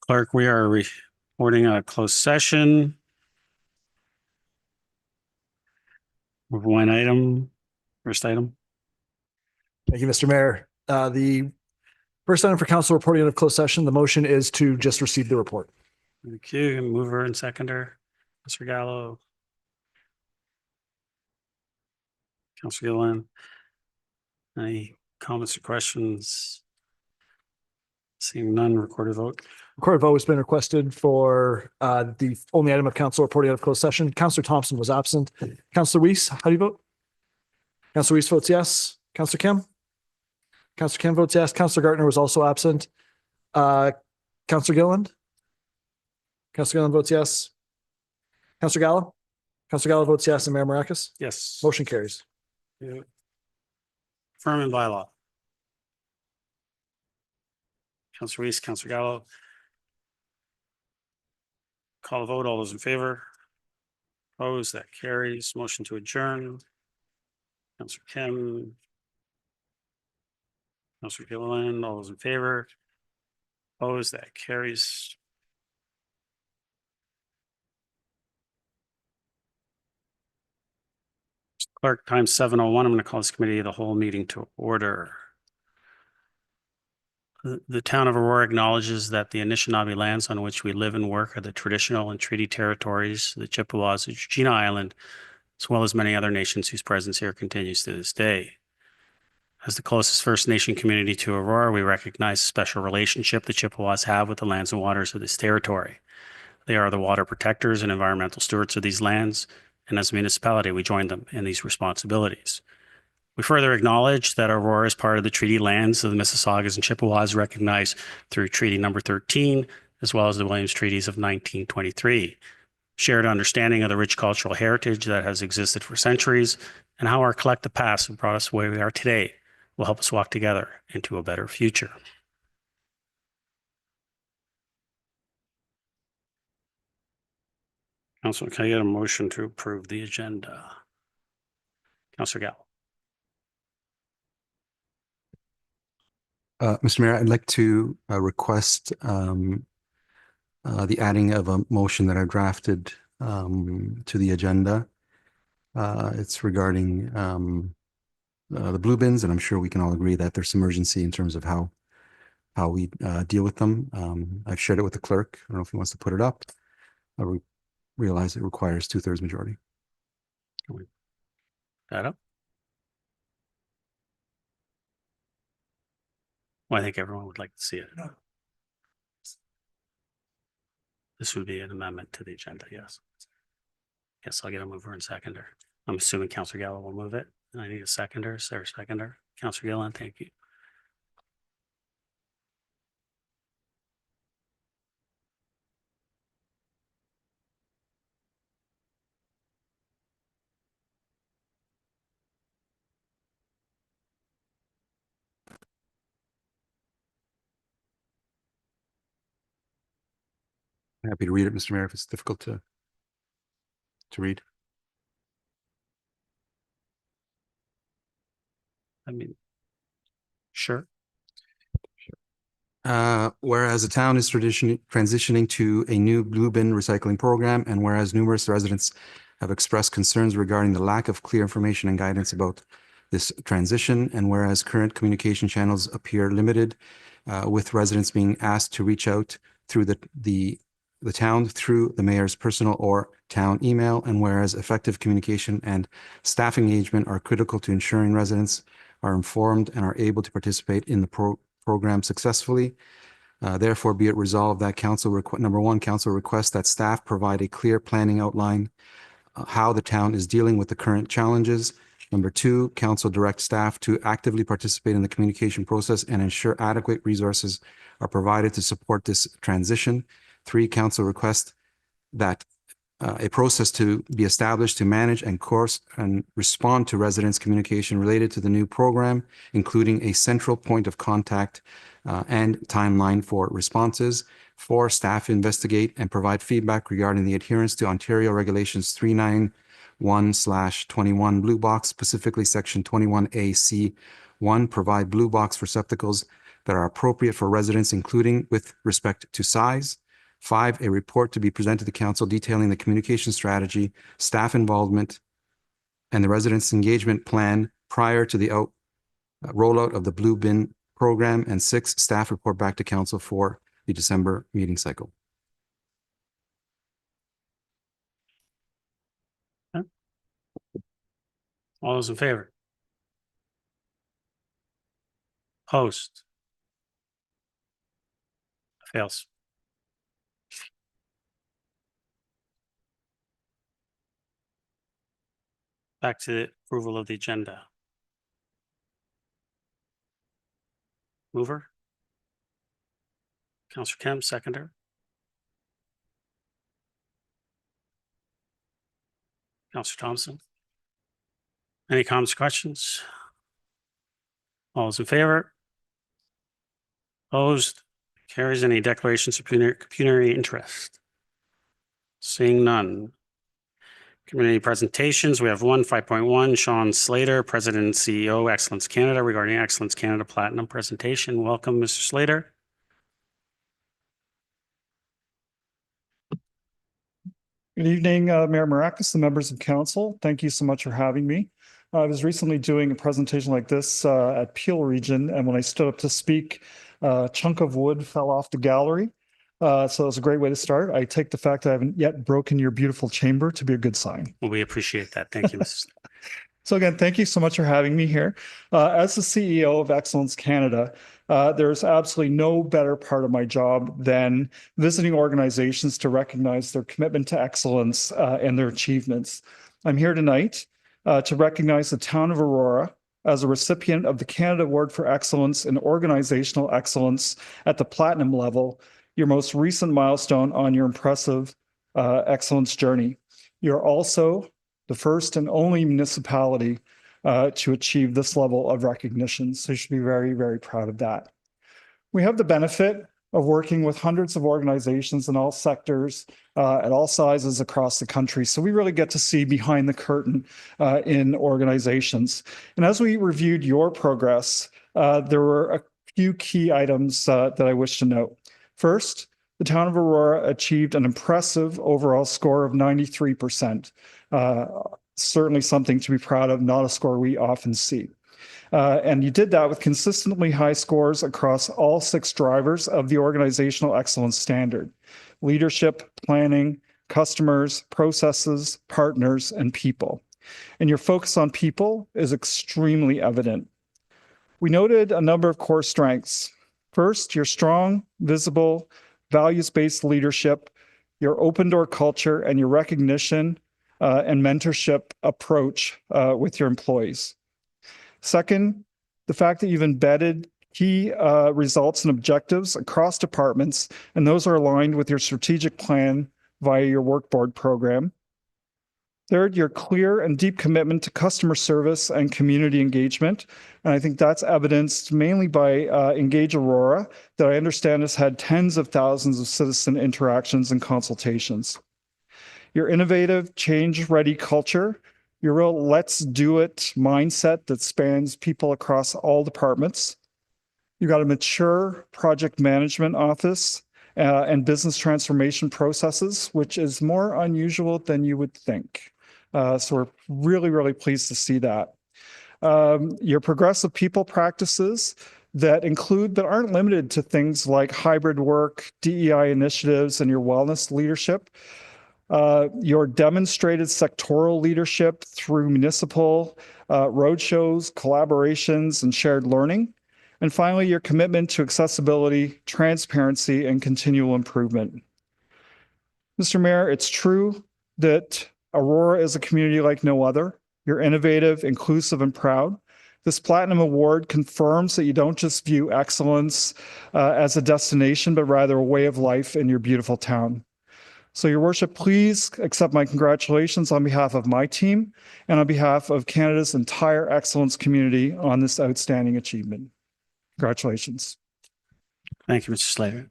Clerk, we are reporting a closed session. One item, first item. Thank you, Mr. Mayor. The first item for council reporting of closed session, the motion is to just receive the report. Thank you. Mover and seconder, Mr. Gallo. Councillor Gilliland. Any comments or questions? Seeing none, recorded vote. Recorded vote has been requested for the only item of council reporting out of closed session. Councillor Thompson was absent. Councillor Weese, how do you vote? Councillor Weese votes yes. Councillor Kim? Councillor Kim votes yes. Councillor Gartner was also absent. Councillor Gilliland? Councillor Gilliland votes yes. Councillor Gallo? Councillor Gallo votes yes. And Mayor Mrakas? Yes. Motion carries. Yeah. Firm and bylaw. Councillor Weese, Councillor Gallo. Call the vote. All those in favor? Opposed? That carries. Motion to adjourn. Councillor Kim. Councillor Gilliland. All those in favor? Opposed? That carries. Clerk, time 7:01. I'm going to call this committee of the whole meeting to order. The town of Aurora acknowledges that the Anishinaabe lands on which we live and work are the traditional and treaty territories of the Chippewas of Regina Island, as well as many other nations whose presence here continues to this day. As the closest First Nation community to Aurora, we recognize the special relationship the Chippewas have with the lands and waters of this territory. They are the water protectors and environmental stewards of these lands, and as a municipality, we join them in these responsibilities. We further acknowledge that Aurora is part of the treaty lands of the Mississaugas and Chippewas recognized through Treaty Number 13, as well as the Williams Treaties of 1923. Shared understanding of the rich cultural heritage that has existed for centuries and how our collective past have brought us where we are today will help us walk together into a better future. Councilor, can I get a motion to approve the agenda? Councilor Gallo. Mr. Mayor, I'd like to request the adding of a motion that I drafted to the agenda. It's regarding the blue bins, and I'm sure we can all agree that there's some urgency in terms of how we deal with them. I've shared it with the clerk. I don't know if he wants to put it up. I realize it requires 2/3 majority. Can we add up? Well, I think everyone would like to see it. This would be an amendment to the agenda, yes. Yes, I'll get a mover and seconder. I'm assuming Councillor Gallo will move it. I need a seconder. Is there a seconder? Councillor Gilliland, thank you. Happy to read it, Mr. Mayor, if it's difficult to read. I mean, sure. Whereas the town is transitioning to a new blue bin recycling program, and whereas numerous residents have expressed concerns regarding the lack of clear information and guidance about this transition, and whereas current communication channels appear limited, with residents being asked to reach out through the town through the mayor's personal or town email, and whereas effective communication and staff engagement are critical to ensuring residents are informed and are able to participate in the program successfully. Therefore, be it resolved that number one, council requests that staff provide a clear planning outline how the town is dealing with the current challenges. Number two, council directs staff to actively participate in the communication process and ensure adequate resources are provided to support this transition. Three, council requests that a process to be established to manage and respond to residents' communication related to the new program, including a central point of contact and timeline for responses. Four, staff investigate and provide feedback regarding the adherence to Ontario Regulations 391/21 Blue Box, specifically Section 21AC1, provide blue box receptacles that are appropriate for residents, including with respect to size. 5, a report to be presented to council detailing the communication strategy, staff involvement, and the residents' engagement plan prior to the rollout of the blue bin program. And 6, staff report back to council for the December meeting cycle. All those in favor? Opposed? Fails. Back to the approval of the agenda. Mover? Councillor Kemp, seconder. Councillor Thompson. Any comments, questions? All those in favor? Opposed? Carries. Any declarations of pecuniary interest? Seeing none. Community presentations. We have 5.1, Shawn Slater, President and CEO, Excellence Canada, regarding Excellence Canada Platinum presentation. Welcome, Mr. Slater. Good evening, Mayor Mrakas and members of council. Thank you so much for having me. I was recently doing a presentation like this at Peel Region, and when I stood up to speak, a chunk of wood fell off the gallery. So it was a great way to start. I take the fact that I haven't yet broken your beautiful chamber to be a good sign. Well, we appreciate that. Thank you, Mrs. So again, thank you so much for having me here. As the CEO of Excellence Canada, there's absolutely no better part of my job than visiting organizations to recognize their commitment to excellence and their achievements. I'm here tonight to recognize the town of Aurora as a recipient of the Canada Award for Excellence in Organizational Excellence at the Platinum level, your most recent milestone on your impressive excellence journey. You're also the first and only municipality to achieve this level of recognition. So you should be very, very proud of that. We have the benefit of working with hundreds of organizations in all sectors, at all sizes across the country. So we really get to see behind the curtain in organizations. And as we reviewed your progress, there were a few key items that I wish to note. First, the town of Aurora achieved an impressive overall score of 93%. Certainly something to be proud of, not a score we often see. And you did that with consistently high scores across all 6 drivers of the organizational excellence standard: leadership, planning, customers, processes, partners, and people. And your focus on people is extremely evident. We noted a number of core strengths. First, your strong, visible, values-based leadership, your open door culture, and your recognition and mentorship approach with your employees. Second, the fact that you've embedded key results and objectives across departments, and those are aligned with your strategic plan via your work board program. Third, your clear and deep commitment to customer service and community engagement. And I think that's evidenced mainly by Engage Aurora, that I understand has had tens of thousands of citizen interactions and consultations. Your innovative, change-ready culture, your real let's do it mindset that spans people across all departments. You've got a mature project management office and business transformation processes, which is more unusual than you would think. So we're really, really pleased to see that. Your progressive people practices that include but aren't limited to things like hybrid work, DEI initiatives, and your wellness leadership. Your demonstrated sectoral leadership through municipal roadshows, collaborations, and shared learning. And finally, your commitment to accessibility, transparency, and continual improvement. Mr. Mayor, it's true that Aurora is a community like no other. You're innovative, inclusive, and proud. This Platinum Award confirms that you don't just view excellence as a destination, but rather a way of life in your beautiful town. So Your Worship, please accept my congratulations on behalf of my team and on behalf of Canada's entire excellence community on this outstanding achievement. Congratulations. Thank you, Mr. Slater.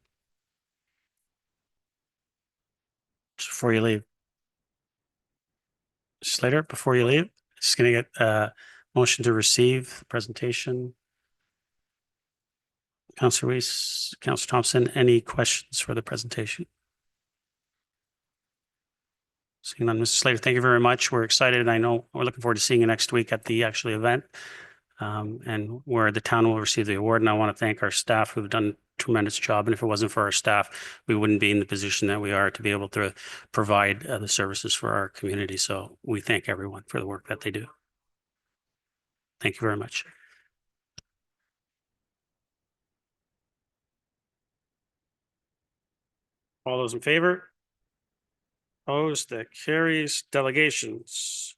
Just before you leave, Slater, before you leave, just going to get a motion to receive the presentation. Councillor Weese, Councillor Thompson, any questions for the presentation? Seeing none, Mr. Slater, thank you very much. We're excited. And I know we're looking forward to seeing you next week at the actual event, and where the town will receive the award. And I want to thank our staff who've done a tremendous job. And if it wasn't for our staff, we wouldn't be in the position that we are to be able to provide the services for our community. So we thank everyone for the work that they do. Thank you very much. All those in favor? Opposed? That carries. Delegations.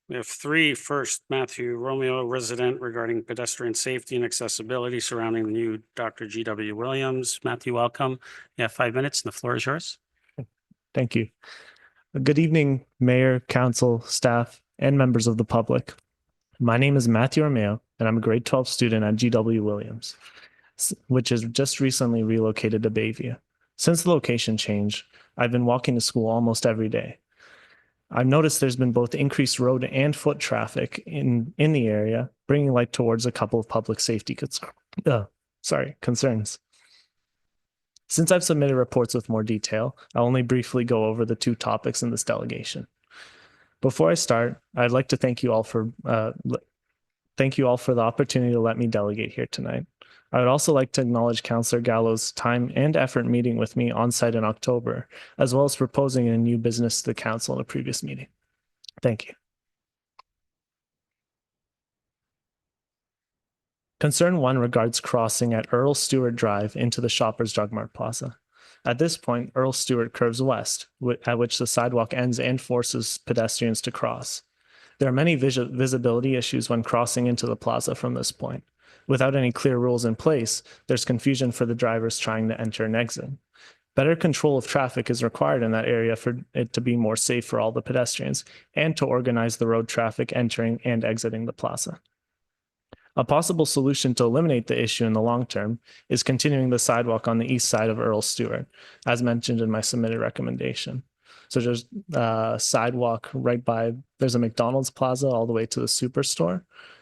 We have three. First, Matthew Romeo, resident, regarding pedestrian safety and accessibility surrounding the new Dr. G.W. Williams. Matthew, welcome. You have 5 minutes and the floor is yours. Thank you. Good evening, Mayor, Council, staff, and members of the public. My name is Matthew Romeo, and I'm a grade 12 student at G.W. Williams, which has just recently relocated to Bayview. Since the location change, I've been walking to school almost every day. I've noticed there's been both increased road and foot traffic in the area, bringing light towards a couple of public safety concerns. Since I've submitted reports with more detail, I'll only briefly go over the two topics in this delegation. Before I start, I'd like to thank you all for the opportunity to let me delegate here tonight. I would also like to acknowledge Councillor Gallo's time and effort meeting with me on site in October, as well as proposing a new business to the council in a previous meeting. Thank you. Concern 1 regards crossing at Earl Stewart Drive into the Shoppers Drug Mart Plaza. At this point, Earl Stewart curves west, at which the sidewalk ends and forces pedestrians to cross. There are many visibility issues when crossing into the plaza from this point. Without any clear rules in place, there's confusion for the drivers trying to enter and exit. Better control of traffic is required in that area for it to be more safe for all the pedestrians and to organize the road traffic entering and exiting the plaza. A possible solution to eliminate the issue in the long term is continuing the sidewalk on the east side of Earl Stewart, as mentioned in my submitted recommendation. So there's a sidewalk right by, there's a McDonald's plaza all the way to the Superstore.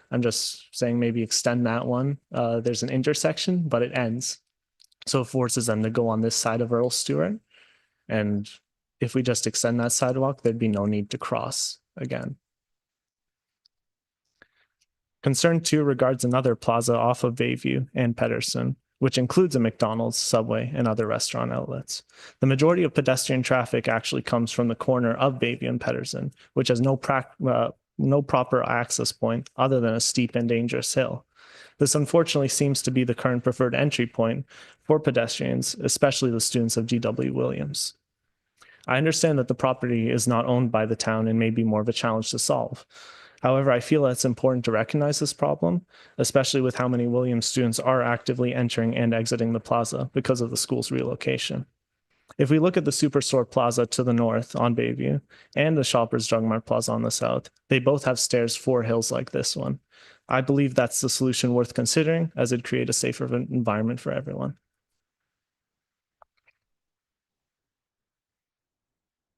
I'm just saying maybe extend that one. There's an intersection, but it ends. So it forces them to go on this side of Earl Stewart. And if we just extend that sidewalk, there'd be no need to cross again. Concern 2 regards another plaza off of Bayview and Pedestrian, which includes a McDonald's, Subway, and other restaurant outlets. The majority of pedestrian traffic actually comes from the corner of Bayview and Pedestrian, which has no proper access point other than a steep and dangerous hill. This unfortunately seems to be the current preferred entry point for pedestrians, especially the students of G.W. Williams. I understand that the property is not owned by the town and may be more of a challenge to solve. However, I feel that it's important to recognize this problem, especially with how many Williams students are actively entering and exiting the plaza because of the school's relocation. If we look at the Superstore Plaza to the north on Bayview and the Shoppers Drug Mart Plaza on the south, they both have stairs for hills like this one. I believe that's the solution worth considering, as it'd create a safer environment for everyone.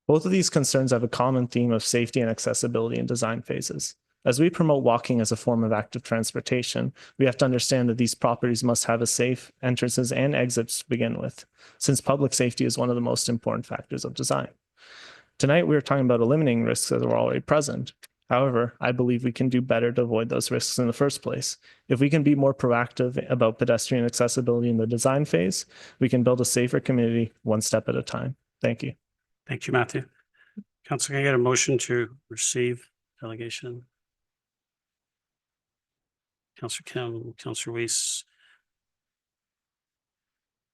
Both of these concerns have a common theme of safety and accessibility in design phases. As we promote walking as a form of active transportation, we have to understand that these properties must have a safe entrances and exits to begin with, since public safety is one of the most important factors of design. Tonight, we are talking about eliminating risks that are already present. However, I believe we can do better to avoid those risks in the first place. If we can be more proactive about pedestrian accessibility in the design phase, we can build a safer community one step at a time. Thank you. Thank you, Matthew. Council, can I get a motion to receive delegation? Councillor Kim, Councillor Weese.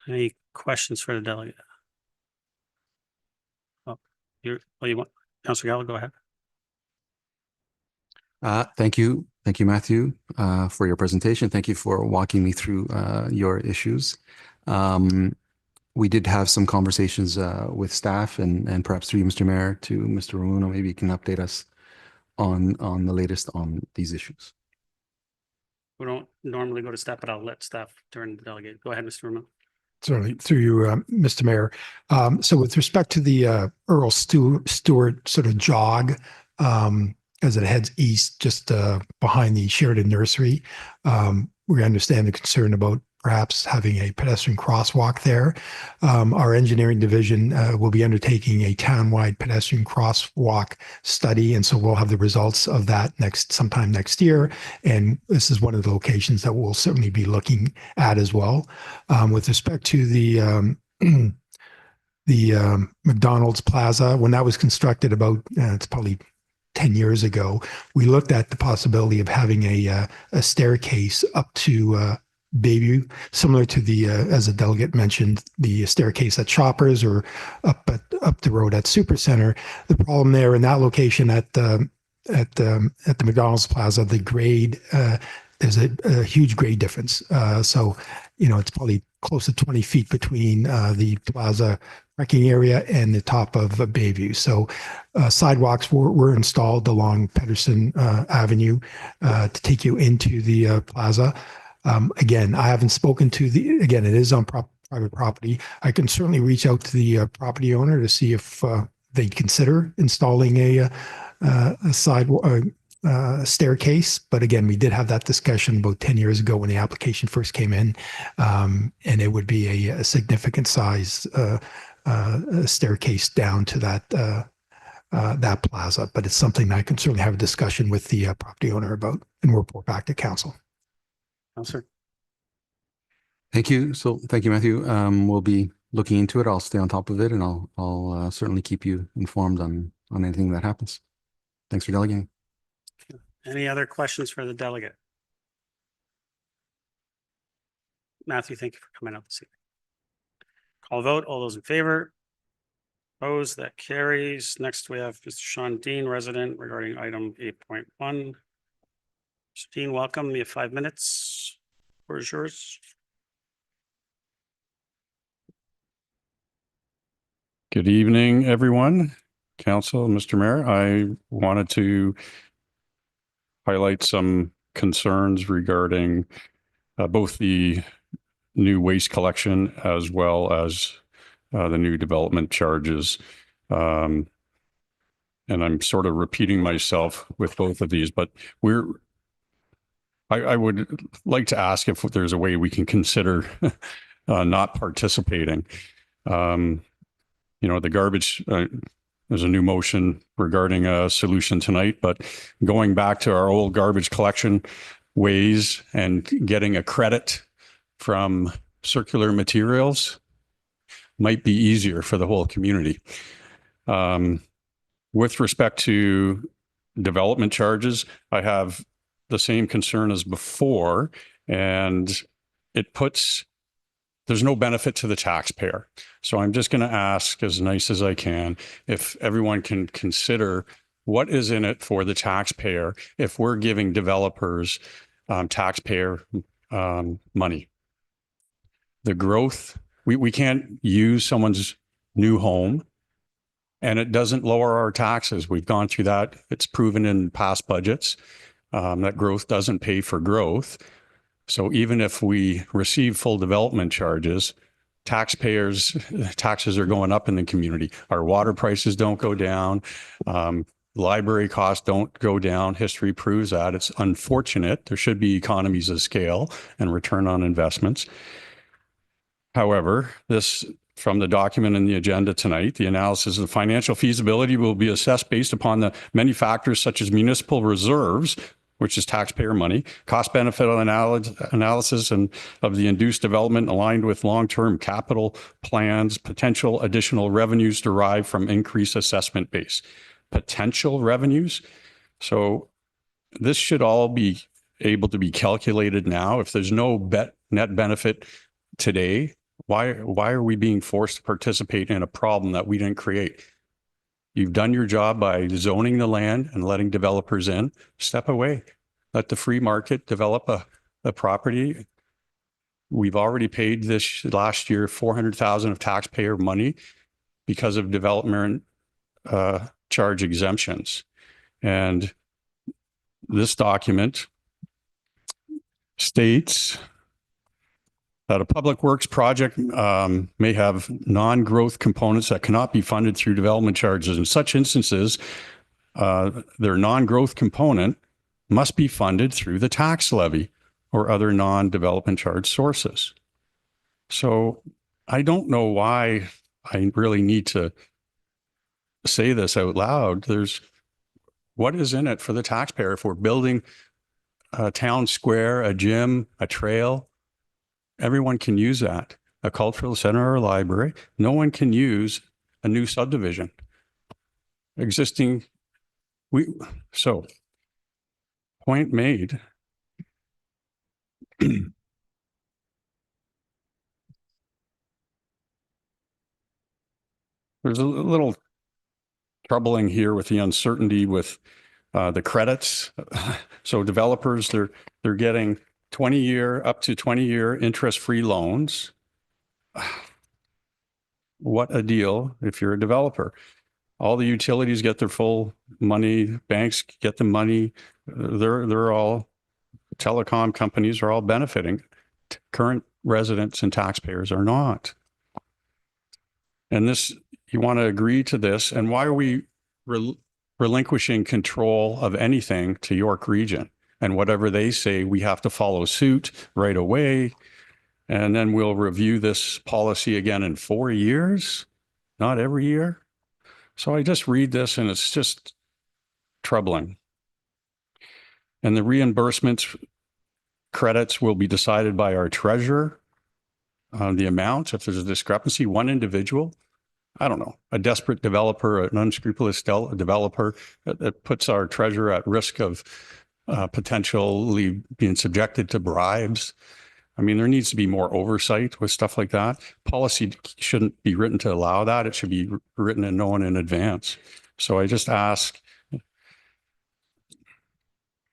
Any questions for the delegate? You want Councillor Gallo, go ahead. Thank you. Thank you, Matthew, for your presentation. Thank you for walking me through your issues. We did have some conversations with staff and perhaps through you, Mr. Mayor, to Mr. Romeo. Maybe you can update us on the latest on these issues. We don't normally go to staff, but I'll let staff turn the delegate. Go ahead, Mr. Romeo. Certainly, through you, Mr. Mayor. So with respect to the Earl Stewart sort of jog, as it heads east, just behind the Sheridan Nursery, we understand the concern about perhaps having a pedestrian crosswalk there. Our engineering division will be undertaking a townwide pedestrian crosswalk study, and so we'll have the results of that sometime next year. And this is one of the locations that we'll certainly be looking at as well. With respect to the McDonald's Plaza, when that was constructed it's probably 10 years ago, we looked at the possibility of having a staircase up to Bayview, similar to as a delegate mentioned, the staircase at Shoppers or up the road at Supercenter. The problem there in that location at the McDonald's Plaza, the grade, there's a huge grade difference. So, it's probably close to 20 feet between the plaza parking area and the top of Bayview. So sidewalks were installed along Pedestrian Avenue to take you into the plaza. Again, I haven't spoken to it is on private property. I can certainly reach out to the property owner to see if they consider installing a sidewalk staircase. But again, we did have that discussion about 10 years ago when the application first came in, and it would be a significant size staircase down to that plaza. But it's something that I can certainly have a discussion with the property owner about and report back to council. Councillor. Thank you. So thank you, Matthew. We'll be looking into it. I'll stay on top of it, and I'll certainly keep you informed on anything that happens. Thanks for delegating. Any other questions for the delegate? Matthew, thank you for coming out this evening. Call vote. All those in favor? Opposed? That carries. Next, we have Mr. Shawn Deane, resident, regarding item 8.1. Mr. Deane, welcome. You have 5 minutes. Where is yours? Good evening, everyone. Council, Mr. Mayor, I wanted to highlight some concerns regarding both the new waste collection as well as the new development charges. And I'm sort of repeating myself with both of these, but I would like to ask if there's a way we can consider not participating. The garbage, there's a new motion regarding a solution tonight, but going back to our old garbage collection ways and getting a credit from circular materials might be easier for the whole community. With respect to development charges, I have the same concern as before, and there's no benefit to the taxpayer. So I'm just going to ask, as nice as I can, if everyone can consider what is in it for the taxpayer if we're giving developers taxpayer money. The growth, we can't use someone's new home and it doesn't lower our taxes. We've gone through that. It's proven in past budgets that growth doesn't pay for growth. So even if we receive full development charges, taxes are going up in the community. Our water prices don't go down. Library costs don't go down. History proves that. It's unfortunate. There should be economies of scale and return on investments. However, from the document in the agenda tonight, the analysis of financial feasibility will be assessed based upon the many factors such as municipal reserves, which is taxpayer money, cost-benefit analysis and of the induced development aligned with long-term capital plans, potential additional revenues derived from increased assessment base. Potential revenues. So this should all be able to be calculated now. If there's no net benefit today, why are we being forced to participate in a problem that we didn't create? You've done your job by zoning the land and letting developers in. Step away. Let the free market develop a property. We've already paid this last year $400,000 of taxpayer money because of development charge exemptions. And this document states that a public works project may have non-growth components that cannot be funded through development charges. In such instances, their non-growth component must be funded through the tax levy or other non-development charge sources. So I don't know why I really need to say this out loud. What is in it for the taxpayer if we're building a town square, a gym, a trail? Everyone can use that. A cultural center or a library. No one can use a new subdivision. So point made. There's a little troubling here with the uncertainty with the credits. So developers, they're getting 20-year, up to 20-year interest-free loans. What a deal if you're a developer. All the utilities get their full money, banks get the money. They're all, telecom companies are all benefiting. Current residents and taxpayers are not. And this, you want to agree to this, and why are we relinquishing control of anything to York Region? And whatever they say, we have to follow suit right away. And then we'll review this policy again in 4 years, not every year. So I just read this and it's just troubling. And the reimbursements credits will be decided by our treasurer. The amount, if there's a discrepancy, one individual, I don't know, a desperate developer, an unscrupulous developer that puts our treasurer at risk of potentially being subjected to bribes. I mean, there needs to be more oversight with stuff like that. Policy shouldn't be written to allow that. It should be written and known in advance. So I just ask,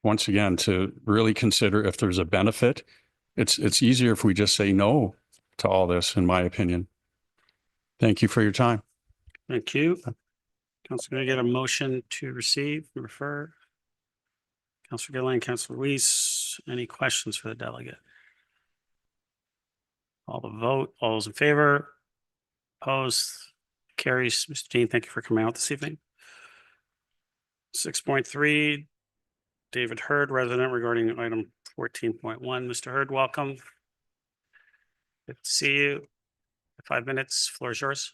once again, to really consider if there's a benefit. It's easier if we just say no to all this, in my opinion. Thank you for your time. Thank you. Councillor, going to get a motion to receive and refer. Councillor Gilliland, Councillor Weese, any questions for the delegate? All the vote, all those in favor, opposed, carries. Mr. Deane, thank you for coming out this evening. 6.3, David Hurd, resident, regarding item 14.1. Mr. Hurd, welcome. Good to see you. 5 minutes, floor is yours.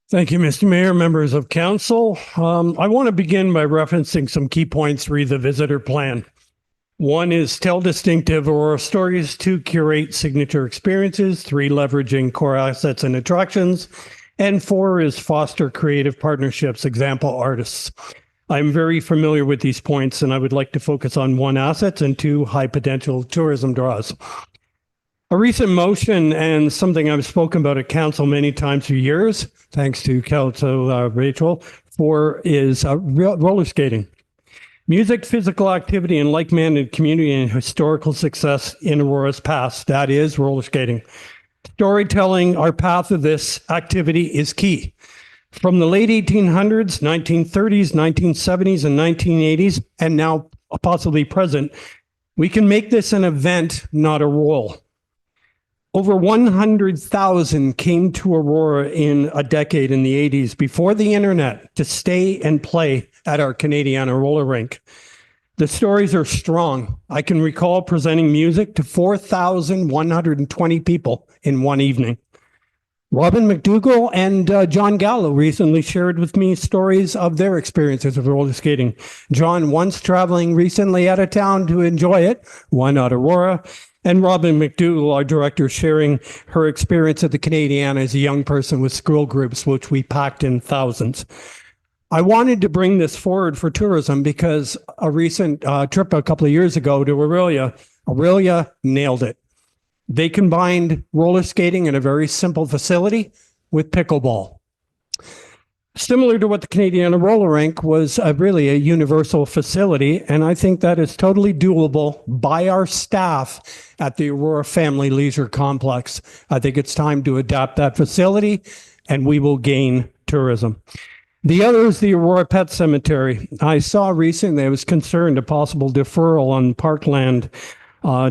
Thank you, Mr. Mayor, members of council. I want to begin by referencing some key points re the visitor plan. 1 is tell distinctive Aurora stories. 2, curate signature experiences. 3, leveraging core assets and attractions. And 4 is foster creative partnerships, example artists. I'm very familiar with these points, and I would like to focus on 1, assets, and 2, high potential tourism draws. A recent motion, and something I've spoken about at council many times for years, thanks to Council Rachel, is roller skating. Music, physical activity, and like-minded community and historical success in Aurora's past. That is roller skating. Storytelling, our path of this activity is key. From the late 1800s, 1930s, 1970s, and 1980s, and now possibly present, we can make this an event, not a role. Over 100,000 came to Aurora in a decade in the 80s before the internet to stay and play at our Canadiana roller rink. The stories are strong. I can recall presenting music to 4,120 people in one evening. Robin McDougall and John Gallo recently shared with me stories of their experiences of roller skating. John once traveling recently out of town to enjoy it, one at Aurora, and Robin McDougall, our director, sharing her experience at the Canadiana as a young person with school groups, which we packed in thousands. I wanted to bring this forward for tourism because a recent trip a couple of years ago to Aurelia nailed it. They combined roller skating in a very simple facility with pickleball. Similar to what the Canadiana roller rink was really a universal facility, and I think that is totally doable by our staff at the Aurora Family Leisure Complex. I think it's time to adapt that facility, and we will gain tourism. The other is the Aurora Pet Cemetery. I saw recently I was concerned a possible deferral on parkland,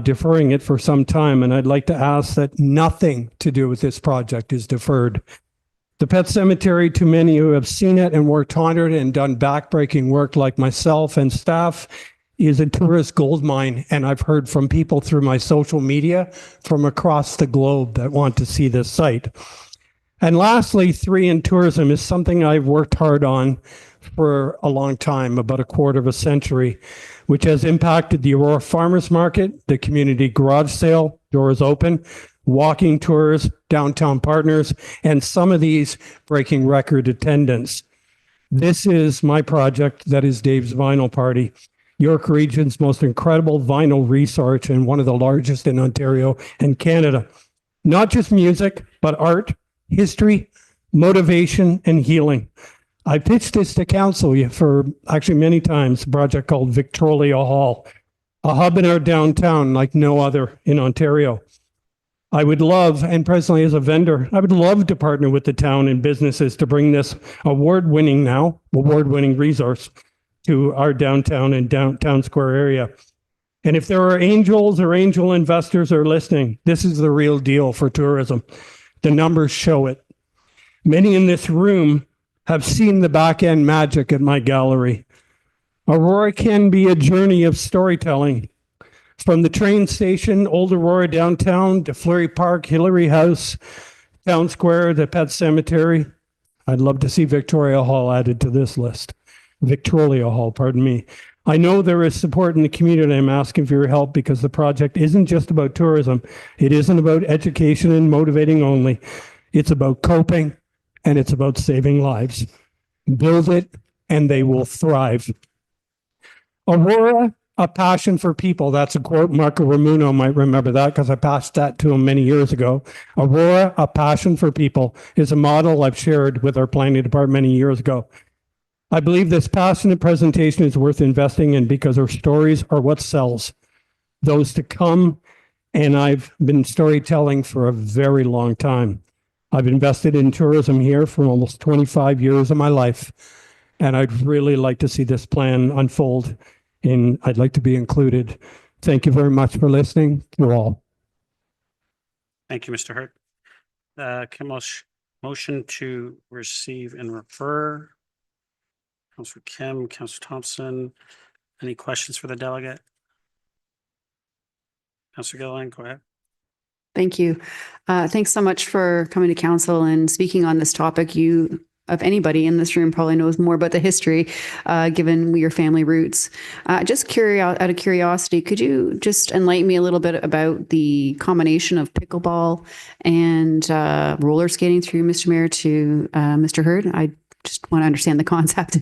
deferring it for some time, and I'd like to ask that nothing to do with this project is deferred. The Pet Cemetery, to many who have seen it and worked on it and done backbreaking work like myself and staff, is a tourist gold mine, and I've heard from people through my social media from across the globe that want to see this site. And lastly, 3 in tourism is something I've worked hard on for a long time, about a quarter of a century, which has impacted the Aurora Farmers Market, the community garage sale, doors open, walking tours, downtown partners, and some of these breaking record attendance. This is my project, that is Dave's Vinyl Party, York Region's most incredible vinyl resource and one of the largest in Ontario and Canada. Not just music, but art, history, motivation, and healing. I pitched this to council for actually many times, a project called Victoria Hall, a hub in our downtown like no other in Ontario. I would love, and presently as a vendor, I would love to partner with the town and businesses to bring this award-winning resource to our downtown and downtown square area. And if there are angels or angel investors are listening, this is the real deal for tourism. The numbers show it. Many in this room have seen the back-end magic at my gallery. Aurora can be a journey of storytelling. From the train station, Old Aurora downtown, to Fleury Park, Hillary House, Town Square, the Pet Cemetery. I'd love to see Victoria Hall added to this list. Victoria Hall, pardon me. I know there is support in the community. I'm asking for your help because the project isn't just about tourism. It isn't about education and motivating only. It's about coping, and it's about saving lives. Build it, and they will thrive. Aurora, a passion for people. That's a quote. Marco Ramuno might remember that because I passed that to him many years ago. Aurora, a passion for people, is a model I've shared with our planning department many years ago. I believe this passionate presentation is worth investing in because our stories are what sells. Those to come, and I've been storytelling for a very long time. I've invested in tourism here for almost 25 years of my life, and I'd really like to see this plan unfold, and I'd like to be included. Thank you very much for listening to all. Thank you, Mr. Hurt. Motion to receive and refer. Councillor Kim, Councillor Thompson. Any questions for the delegate? Councillor Gilliland, go ahead. Thank you. Thanks so much for coming to council and speaking on this topic. You, of anybody in this room, probably knows more about the history, given your family roots. Just out of curiosity, could you just enlighten me a little bit about the combination of pickleball and roller skating through Mr. Mayor to Mr. Hurd? I just want to understand the concept.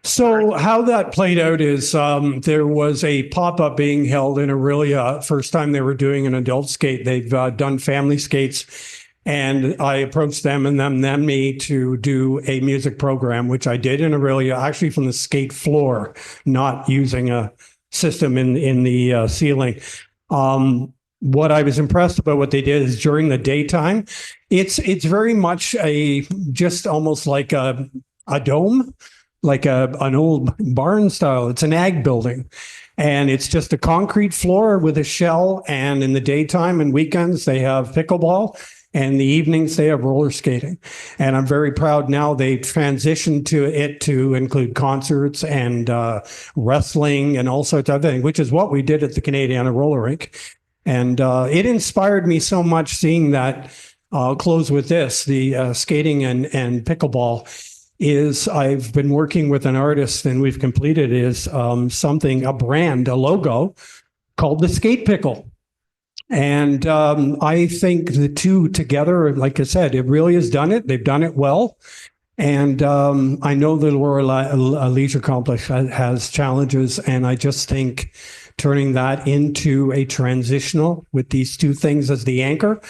So how that played out is there was a pop-up being held in Aurelia. First time they were doing an adult skate. They've done family skates. And I approached them and them me to do a music program, which I did in Aurelia, actually from the skate floor, not using a system in the ceiling. What I was impressed about what they did is during the daytime, it's very much just almost like a dome, like an old barn style. It's an ag building. And it's just a concrete floor with a shell. And in the daytime and weekends, they have pickleball. And the evenings, they have roller skating. And I'm very proud now they transitioned to include concerts and wrestling and all sorts of things, which is what we did at the Canadiana Roller Rink. And it inspired me so much seeing that. I'll close with this. The skating and pickleball is I've been working with an artist and we've completed a brand, a logo called the Skate Pickle. And I think the two together, like I said, it really has done it. They've done it well. And I know the Aurora Leisure Complex has challenges. And I just think turning that into a transitional with these two things as the anchor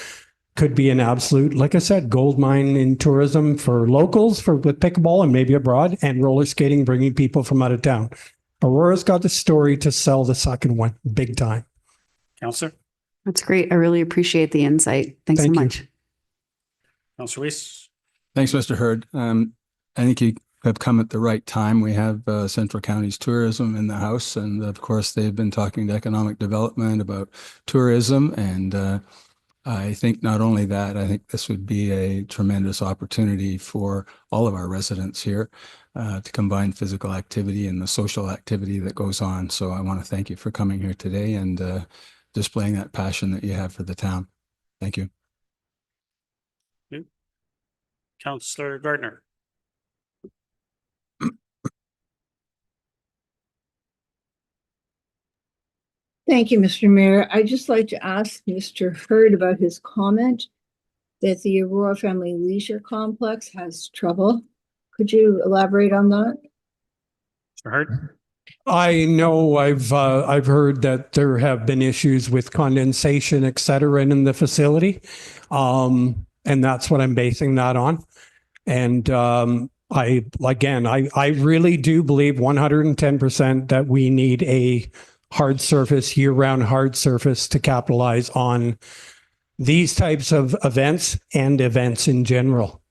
could be an absolute, like I said, gold mine in tourism for locals with pickleball and maybe abroad, and roller skating, bringing people from out of town. Aurora's got the story to sell the second one big time. Councillor? That's great. I really appreciate the insight. Thanks so much. Councillor Weese? Thanks, Mr. Hurd. I think you have come at the right time. We have Central County's tourism in the House, and of course, they've been talking to economic development about tourism. And I think not only that, I think this would be a tremendous opportunity for all of our residents here. to combine physical activity and the social activity that goes on. So I want to thank you for coming here today and displaying that passion that you have for the town. Thank you. Councillor Gardner. Thank you, Mr. Mayor. I'd just like to ask Mr. Hurd about his comment that the Aurora Family Leisure Complex has trouble. Could you elaborate on that? Mr. Hurd? I know I've heard that there have been issues with condensation, et cetera, in the facility. And that's what I'm basing that on. And I really do believe 110% that we need a hard surface, year-round hard surface to capitalize on these types of events and events in general.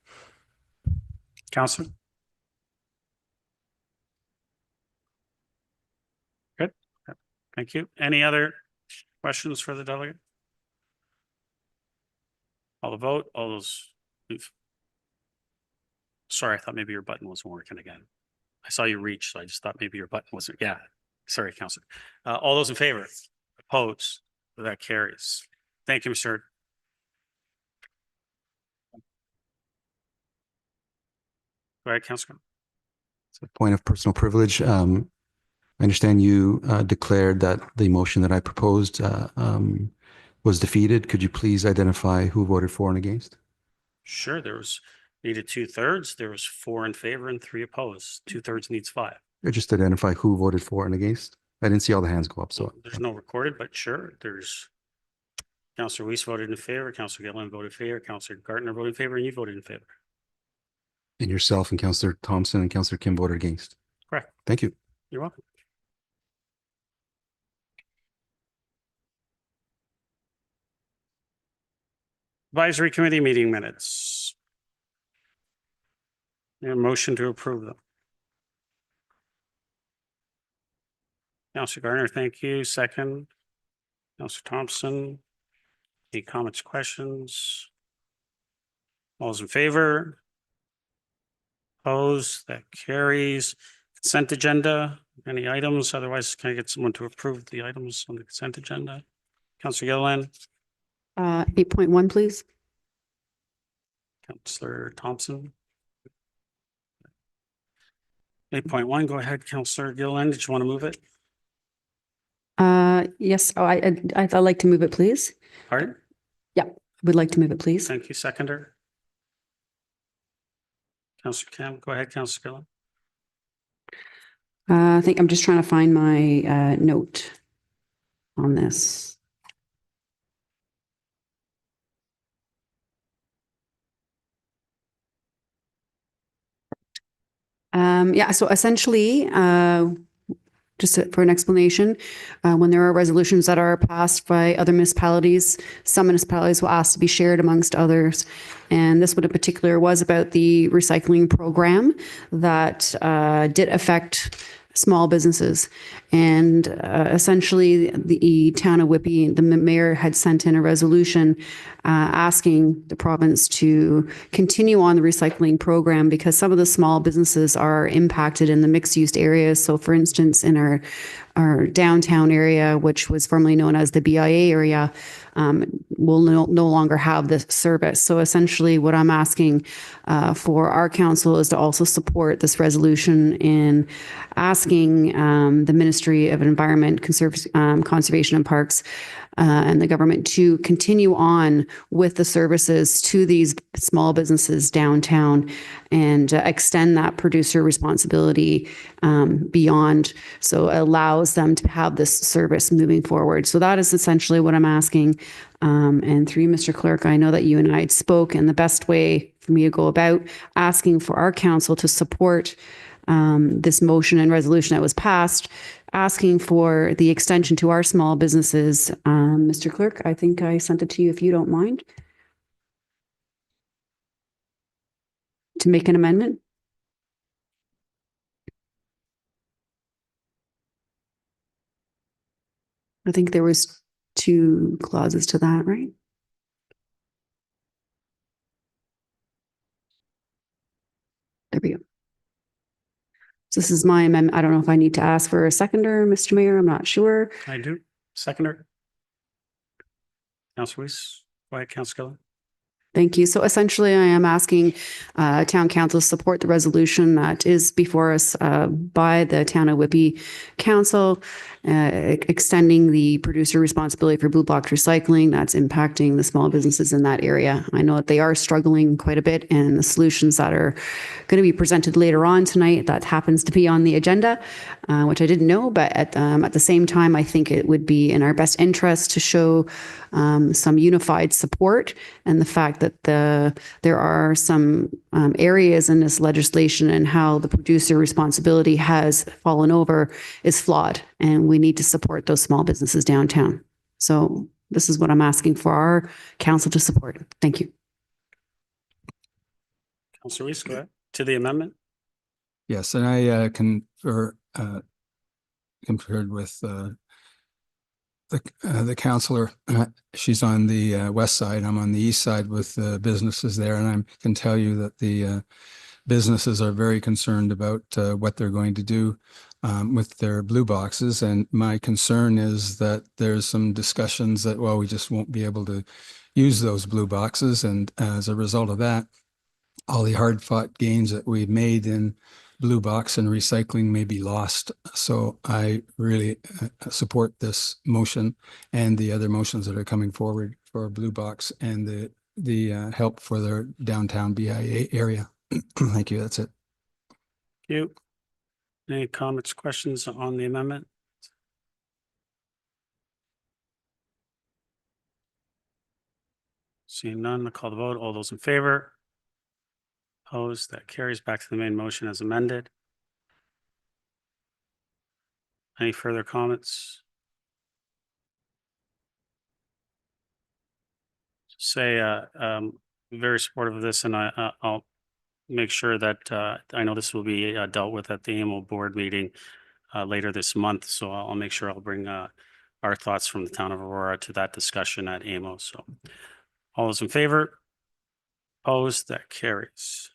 Councillor? Good. Thank you. Any other questions for the delegate? All the vote, all those. Sorry, I thought maybe your button wasn't working again. I saw you reach, so I just thought maybe your button wasn't. Yeah. Sorry, Councillor. All those in favor? Opposed? That carries. Thank you, Mr. Hurd. Go ahead, Councillor. It's a point of personal privilege. I understand you declared that the motion that I proposed was defeated. Could you please identify who voted for and against? Sure, there was needed 2/3. There was 4 in favor and 3 opposed. 2/3 needs 5. Just identify who voted for and against. I didn't see all the hands go up, so. There's no recorded, but sure, there's Councillor Weese voted in favor, Councillor Gilliland voted in favor, Councillor Gardner voted in favor, and you voted in favor. And yourself and Councillor Thompson and Councillor Kim voted against. Correct. Thank you. You're welcome. Advisory Committee meeting minutes. A motion to approve them. Councillor Gardner, thank you. Second. Councillor Thompson. Any comments, questions? All those in favor? Opposed? That carries. Consent agenda. Any items? Otherwise, can I get someone to approve the items on the consent agenda? Councillor Gilliland. 8.1, please. Councillor Thompson. 8.1, go ahead, Councillor Gilliland. Did you want to move it? Yes. Oh, I'd like to move it, please. Pardon? Yeah, would like to move it, please. Thank you. Seconder. Councillor Kim, go ahead, Councillor Gilliland. I think I'm just trying to find my note on this. Yeah, so essentially, just for an explanation, when there are resolutions that are passed by other municipalities, some municipalities will ask to be shared amongst others. And this one in particular was about the recycling program that did affect small businesses. And essentially the town of Whitby, the mayor had sent in a resolution asking the province to continue on the recycling program because some of the small businesses are impacted in the mixed use areas. So for instance, in our downtown area, which was formerly known as the BIA area, will no longer have this service. So essentially what I'm asking for our council is to also support this resolution in asking the Ministry of Environment, Conservation and Parks and the government to continue on with the services to these small businesses downtown and extend that producer responsibility beyond, so it allows them to have this service moving forward. So that is essentially what I'm asking. And through you, Mr. Clerk, I know that you and I had spoke, and the best way for me to go about asking for our council to support this motion and resolution that was passed, asking for the extension to our small businesses. Mr. Clerk, I think I sent it to you if you don't mind. To make an amendment. I think there was 2 clauses to that, right? There we go. So this is my amendment. I don't know if I need to ask for a seconder, Mr. Mayor. I'm not sure. I do. Seconder. Councillor Weese. Go ahead, Councillor Gilliland. Thank you. So essentially, I am asking town council to support the resolution that is before us by the town of Whitby Council, extending the producer responsibility for blue box recycling that's impacting the small businesses in that area. I know that they are struggling quite a bit, and the solutions that are going to be presented later on tonight, that happens to be on the agenda, which I didn't know. But at the same time, I think it would be in our best interest to show some unified support, and the fact that there are some areas in this legislation and how the producer responsibility has fallen over is flawed, and we need to support those small businesses downtown. So this is what I'm asking for our council to support. Thank you. Councillor Weese, go ahead. To the amendment. Yes, and I compared with the councillor. She's on the west side. I'm on the east side with the businesses there, and I can tell you that the businesses are very concerned about what they're going to do with their blue boxes. And my concern is that there's some discussions that, well, we just won't be able to use those blue boxes. And as a result of that, all the hard fought gains that we've made in blue box and recycling may be lost. So I really support this motion and the other motions that are coming forward for blue box and the help for their downtown BIA area. Thank you. That's it. Thank you. Any comments, questions on the amendment? Seeing none, I'll call the vote. All those in favor? Opposed? That carries. Back to the main motion as amended. Any further comments? Say, very supportive of this, and I'll make sure that I know this will be dealt with at the AMO board meeting later this month. So I'll make sure I'll bring our thoughts from the town of Aurora to that discussion at AMO. So all those in favor? Opposed? That carries.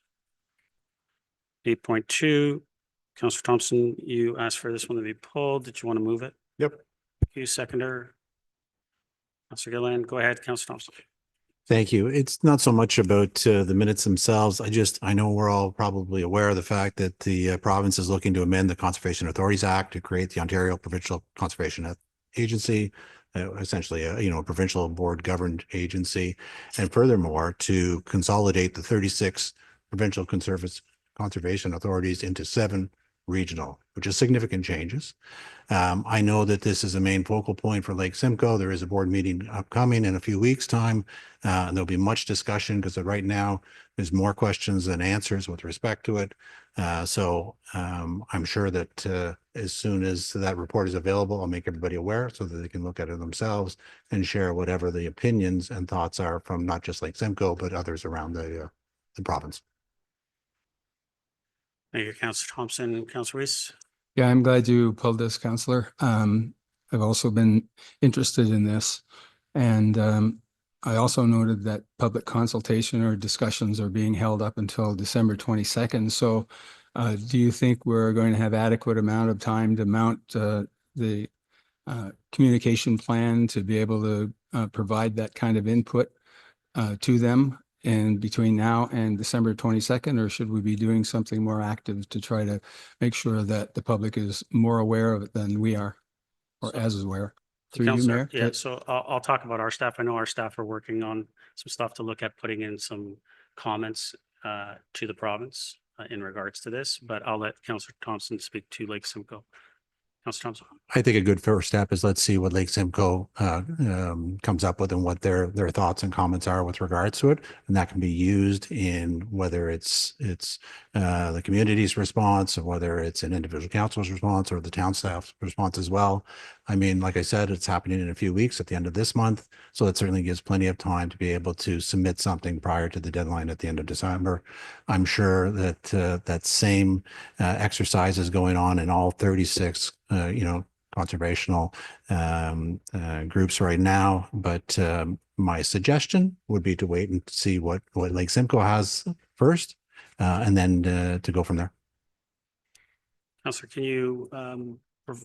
8.2, Councillor Thompson, you asked for this one to be pulled. Did you want to move it? Yep. You seconder. Councillor Gilliland, go ahead, Councillor Thompson. Thank you. It's not so much about the minutes themselves. I know we're all probably aware of the fact that the province is looking to amend the Conservation Authorities Act to create the Ontario Provincial Conservation Agency, essentially a provincial board governed agency, and furthermore to consolidate the 36 provincial conservation authorities into 7 regional, which is significant changes. I know that this is a main focal point for Lake Simcoe. There is a board meeting upcoming in a few weeks' time, and there'll be much discussion because right now there's more questions than answers with respect to it. So I'm sure that as soon as that report is available, I'll make everybody aware so that they can look at it themselves and share whatever the opinions and thoughts are from not just Lake Simcoe, but others around the province. Thank you, Councillor Thompson. Councillor Weese. Yeah, I'm glad you pulled this, Councillor. I've also been interested in this. And I also noted that public consultation or discussions are being held up until December 22nd. So do you think we're going to have adequate amount of time to mount the communication plan to be able to provide that kind of input to them in between now and December 22nd, or should we be doing something more active to try to make sure that the public is more aware of it than we are, or as aware? Through you, Mayor? Yeah, so I'll talk about our staff. I know our staff are working on some stuff to look at putting in some comments to the province in regards to this, but I'll let Councillor Thompson speak to Lake Simcoe. Councillor Thompson. I think a good first step is let's see what Lake Simcoe comes up with and what their thoughts and comments are with regards to it, and that can be used in whether it's the community's response or whether it's an individual council's response or the town staff's response as well. I mean, like I said, it's happening in a few weeks at the end of this month, so it certainly gives plenty of time to be able to submit something prior to the deadline at the end of December. I'm sure that that same exercise is going on in all 36 conservational groups right now, but my suggestion would be to wait and see what Lake Simcoe has first, and then to go from there. Councillor, can you,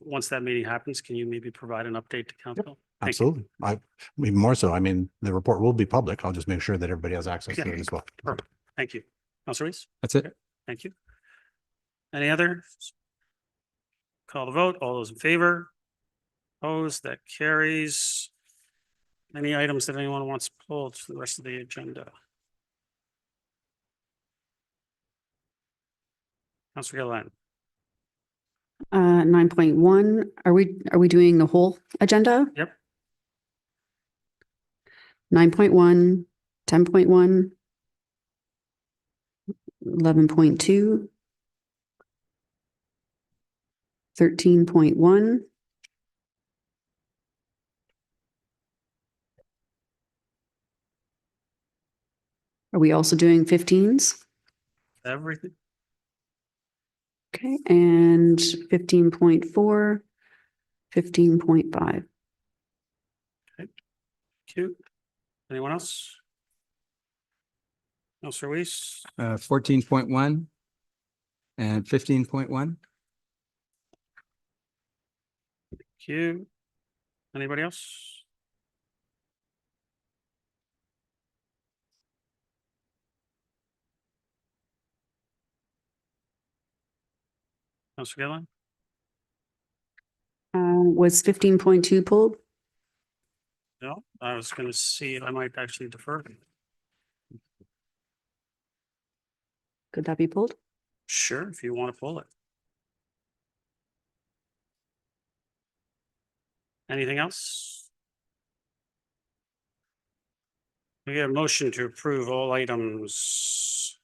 once that meeting happens, can you maybe provide an update to council? Thank you. Absolutely. Even more so. I mean, the report will be public. I'll just make sure that everybody has access to it as well. Perfect. Thank you. Councillor Weese? That's it. Thank you. Any other? Call the vote. All those in favor? Opposed? That carries. Any items that anyone wants pulled for the rest of the agenda? Councillor Gilliland. 9.1, are we doing the whole agenda? Yep. 9.1, 10.1, 11.2, 13.1, are we also doing 15s? Everything. Okay, and 15.4, 15.5. Thank you. Anyone else? Councillor Weese? 14.1 and 15.1. Thank you. Anybody else? Councillor Gilliland? Was 15.2 pulled? No, I was going to see if I might actually defer. Could that be pulled? Sure, if you want to pull it. Anything else? We get a motion to approve all items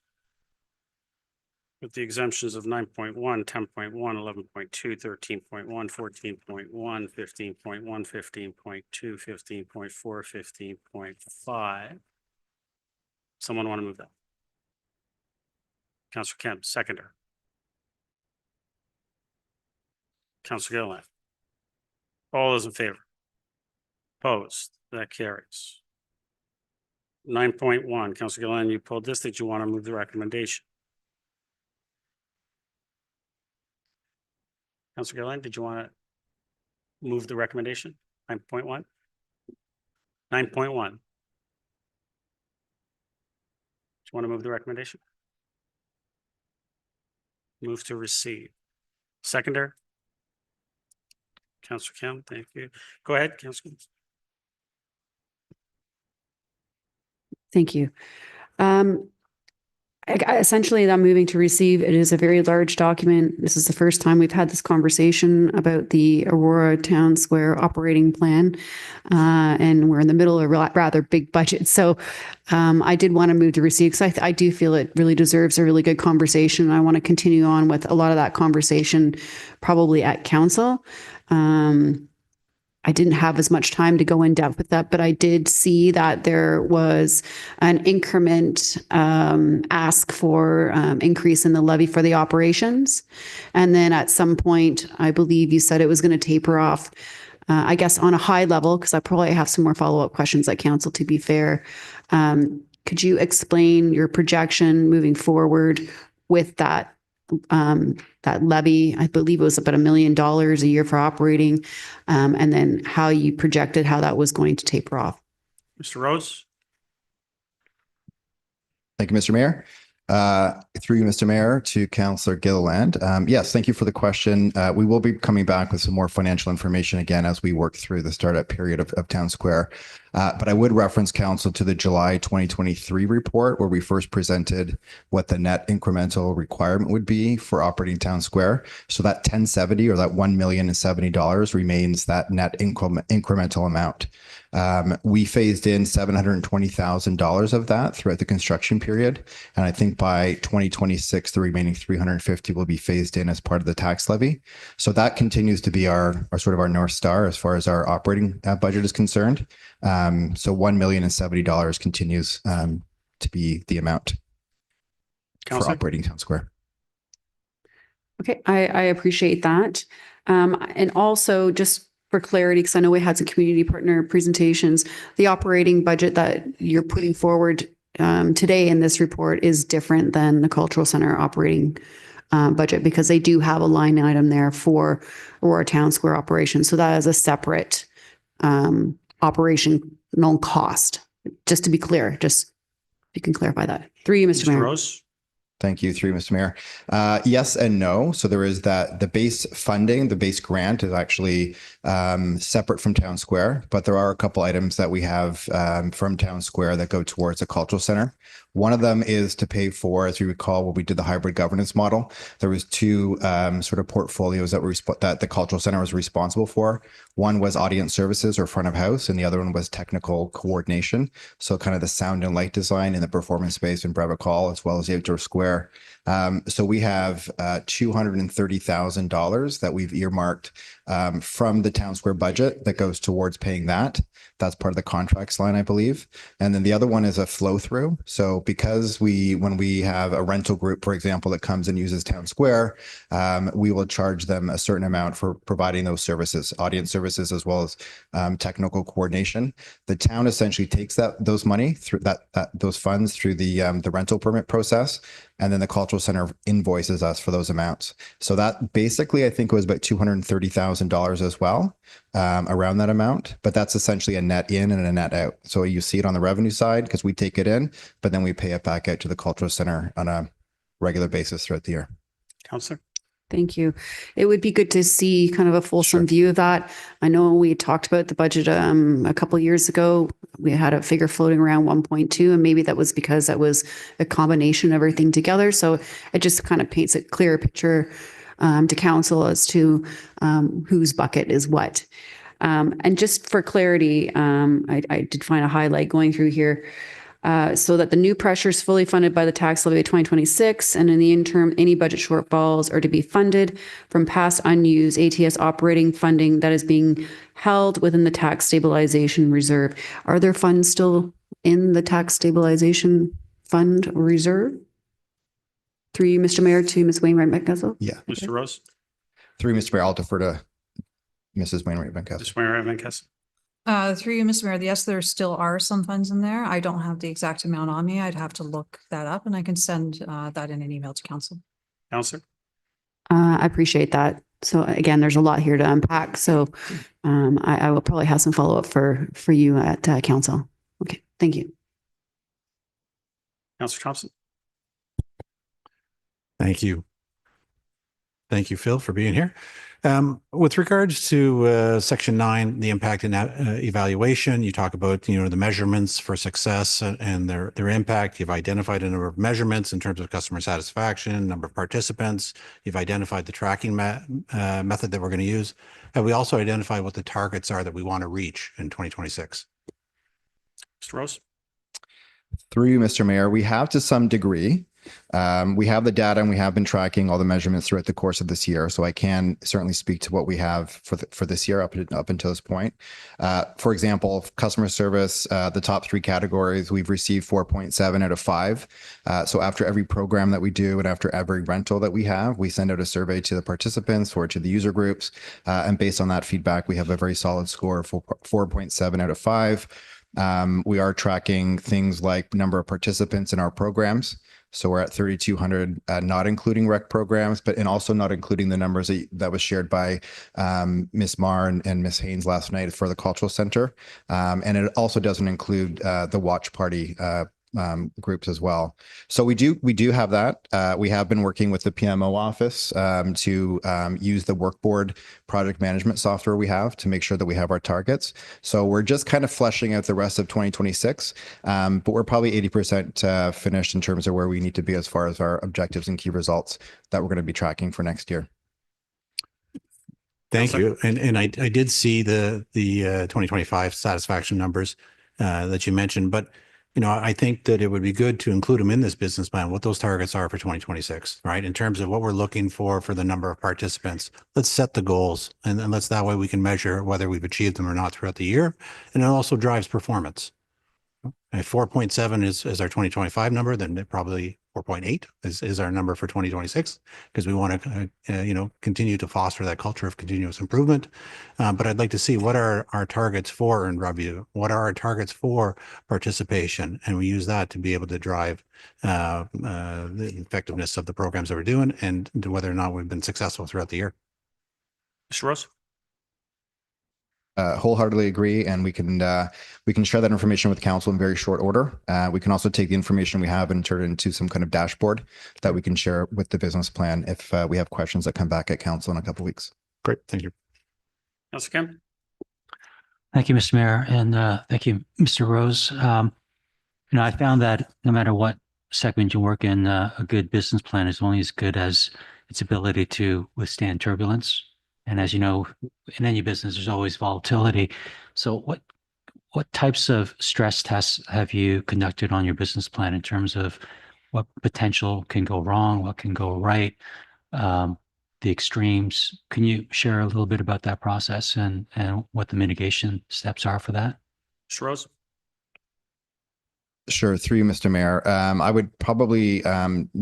with the exemptions of 9.1, 10.1, 11.2, 13.1, 14.1, 15.1, 15.2, 15.4, 15.5. Someone want to move that? Councillor Kemp, seconder. Councillor Gilliland. All those in favor? Opposed? That carries. 9.1, Councillor Gilliland, you pulled this. Did you want to move the recommendation? Councillor Gilliland, did you want to move the recommendation? 9.1? 9.1. Do you want to move the recommendation? Move to receive. Seconder? Councillor Kim, thank you. Go ahead, Councillor. Thank you. Essentially, I'm moving to receive. It is a very large document. This is the first time we've had this conversation about the Aurora Town Square operating plan. And we're in the middle of a rather big budget. So I did want to move to receive because I do feel it really deserves a really good conversation. I want to continue on with a lot of that conversation probably at council. I didn't have as much time to go in depth with that, but I did see that there was an increment ask for increase in the levy for the operations. And then at some point, I believe you said it was going to taper off, I guess on a high level, because I probably have some more follow-up questions at council, to be fair. Could you explain your projection moving forward with that levy? I believe it was about $1 million a year for operating, and then how you projected how that was going to taper off. Mr. Rose? Thank you, Mr. Mayor. Through you, Mr. Mayor, to Councillor Gilliland. Yes, thank you for the question. We will be coming back with some more financial information again as we work through the startup period of Town Square. But I would reference council to the July 2023 report where we first presented what the net incremental requirement would be for operating Town Square. So that 1070 or that $1,070 remains that net incremental amount. We phased in $720,000 of that throughout the construction period. And I think by 2026, the remaining 350 will be phased in as part of the tax levy. So that continues to be our sort of our North Star as far as our operating budget is concerned. So $1,070 continues to be the amount for operating Town Square. Okay, I appreciate that. And also just for clarity, because I know we had some community partner presentations, the operating budget that you're putting forward today in this report is different than the cultural center operating budget because they do have a line item there for Aurora Town Square operations. So that is a separate operational cost. Just to be clear, just if you can clarify that. Through you, Mr. Mayor. Rose? Thank you, through you, Mr. Mayor. Yes and no. So there is that the base funding, the base grant is actually separate from Town Square, but there are a couple items that we have from Town Square that go towards the cultural center. One of them is to pay for, as you recall, when we did the hybrid governance model, there was two sort of portfolios that the cultural center was responsible for. One was audience services or front of house, and the other one was technical coordination. So kind of the sound and light design in the performance space in Brevic Hall, as well as the outdoor square. So we have $230,000 that we've earmarked from the Town Square budget that goes towards paying that. That's part of the contracts line, I believe. And then the other one is a flow through. So because when we have a rental group, for example, that comes and uses Town Square, we will charge them a certain amount for providing those services, audience services, as well as technical coordination. The town essentially takes those money through those funds through the rental permit process. And then the cultural center invoices us for those amounts. So that basically, I think, was about $230,000 as well, around that amount. But that's essentially a net in and a net out. So you see it on the revenue side because we take it in, but then we pay it back out to the cultural center on a regular basis throughout the year. Councillor? Thank you. It would be good to see kind of a fulsome view of that. I know we talked about the budget a couple of years ago. We had a figure floating around 1.2, and maybe that was because that was a combination of everything together. So it just kind of paints a clearer picture to council as to whose bucket is what. And just for clarity, I did find a highlight going through here. So that the new pressure is fully funded by the tax levy of 2026, and in the interim, any budget shortfalls are to be funded from past unused ATS operating funding that is being held within the tax stabilization reserve. Are there funds still in the tax stabilization fund or reserve? Through you, Mr. Mayor, to Ms. Wainwright-Bencastle. Yeah. Mr. Rose? Through Mr. Mayor, I'll defer to Mrs. Wainwright-Bencastle. Mr. Wainwright-Bencastle? Through you, Mr. Mayor, yes, there still are some funds in there. I don't have the exact amount on me. I'd have to look that up, and I can send that in an email to council. Councillor? I appreciate that. So again, there's a lot here to unpack. So I will probably have some follow-up for you at council. Okay, thank you. Councillor Thompson? Thank you. Thank you, Phil, for being here. With regards to Section 9, the impact and evaluation, you talk about, the measurements for success and their impact. You've identified a number of measurements in terms of customer satisfaction, number of participants. You've identified the tracking method that we're going to use. Have we also identified what the targets are that we want to reach in 2026? Mr. Rose? Through you, Mr. Mayor, we have to some degree. We have the data and we have been tracking all the measurements throughout the course of this year. So I can certainly speak to what we have for this year up until this point. For example, customer service, the top three categories, we've received 4.7 out of 5. So after every program that we do and after every rental that we have, we send out a survey to the participants or to the user groups. And based on that feedback, we have a very solid score of 4.7 out of 5. We are tracking things like number of participants in our programs. So we're at 3,200, not including rec programs, and also not including the numbers that was shared by Ms. Marr and Ms. Haynes last night for the cultural center. And it also doesn't include the watch party groups as well. So we do have that. We have been working with the PMO office to use the workboard project management software we have to make sure that we have our targets. So we're just kind of fleshing out the rest of 2026, but we're probably 80% finished in terms of where we need to be as far as our objectives and key results that we're going to be tracking for next year. Thank you. And I did see the 2025 satisfaction numbers that you mentioned, but I think that it would be good to include them in this business plan, what those targets are for 2026, right? In terms of what we're looking for the number of participants. Let's set the goals and then that way we can measure whether we've achieved them or not throughout the year. And it also drives performance. If 4.7 is our 2025 number, then probably 4.8 is our number for 2026, because we want to, continue to foster that culture of continuous improvement. But I'd like to see what are our targets for earned revenue? What are our targets for participation? And we use that to be able to drive the effectiveness of the programs that we're doing and whether or not we've been successful throughout the year. Mr. Rose? Wholeheartedly agree, and we can share that information with council in very short order. We can also take the information we have and turn it into some kind of dashboard that we can share with the business plan if we have questions that come back at council in a couple of weeks. Great, thank you. Councillor Kim? Thank you, Mr. Mayor, and thank you, Mr. Rose. I found that no matter what segment you work in, a good business plan is only as good as its ability to withstand turbulence. And as you know, in any business, there's always volatility. So what types of stress tests have you conducted on your business plan in terms of what potential can go wrong, what can go right, the extremes? Can you share a little bit about that process and what the mitigation steps are for that? Mr. Rose? Sure, through you, Mr. Mayor. I would probably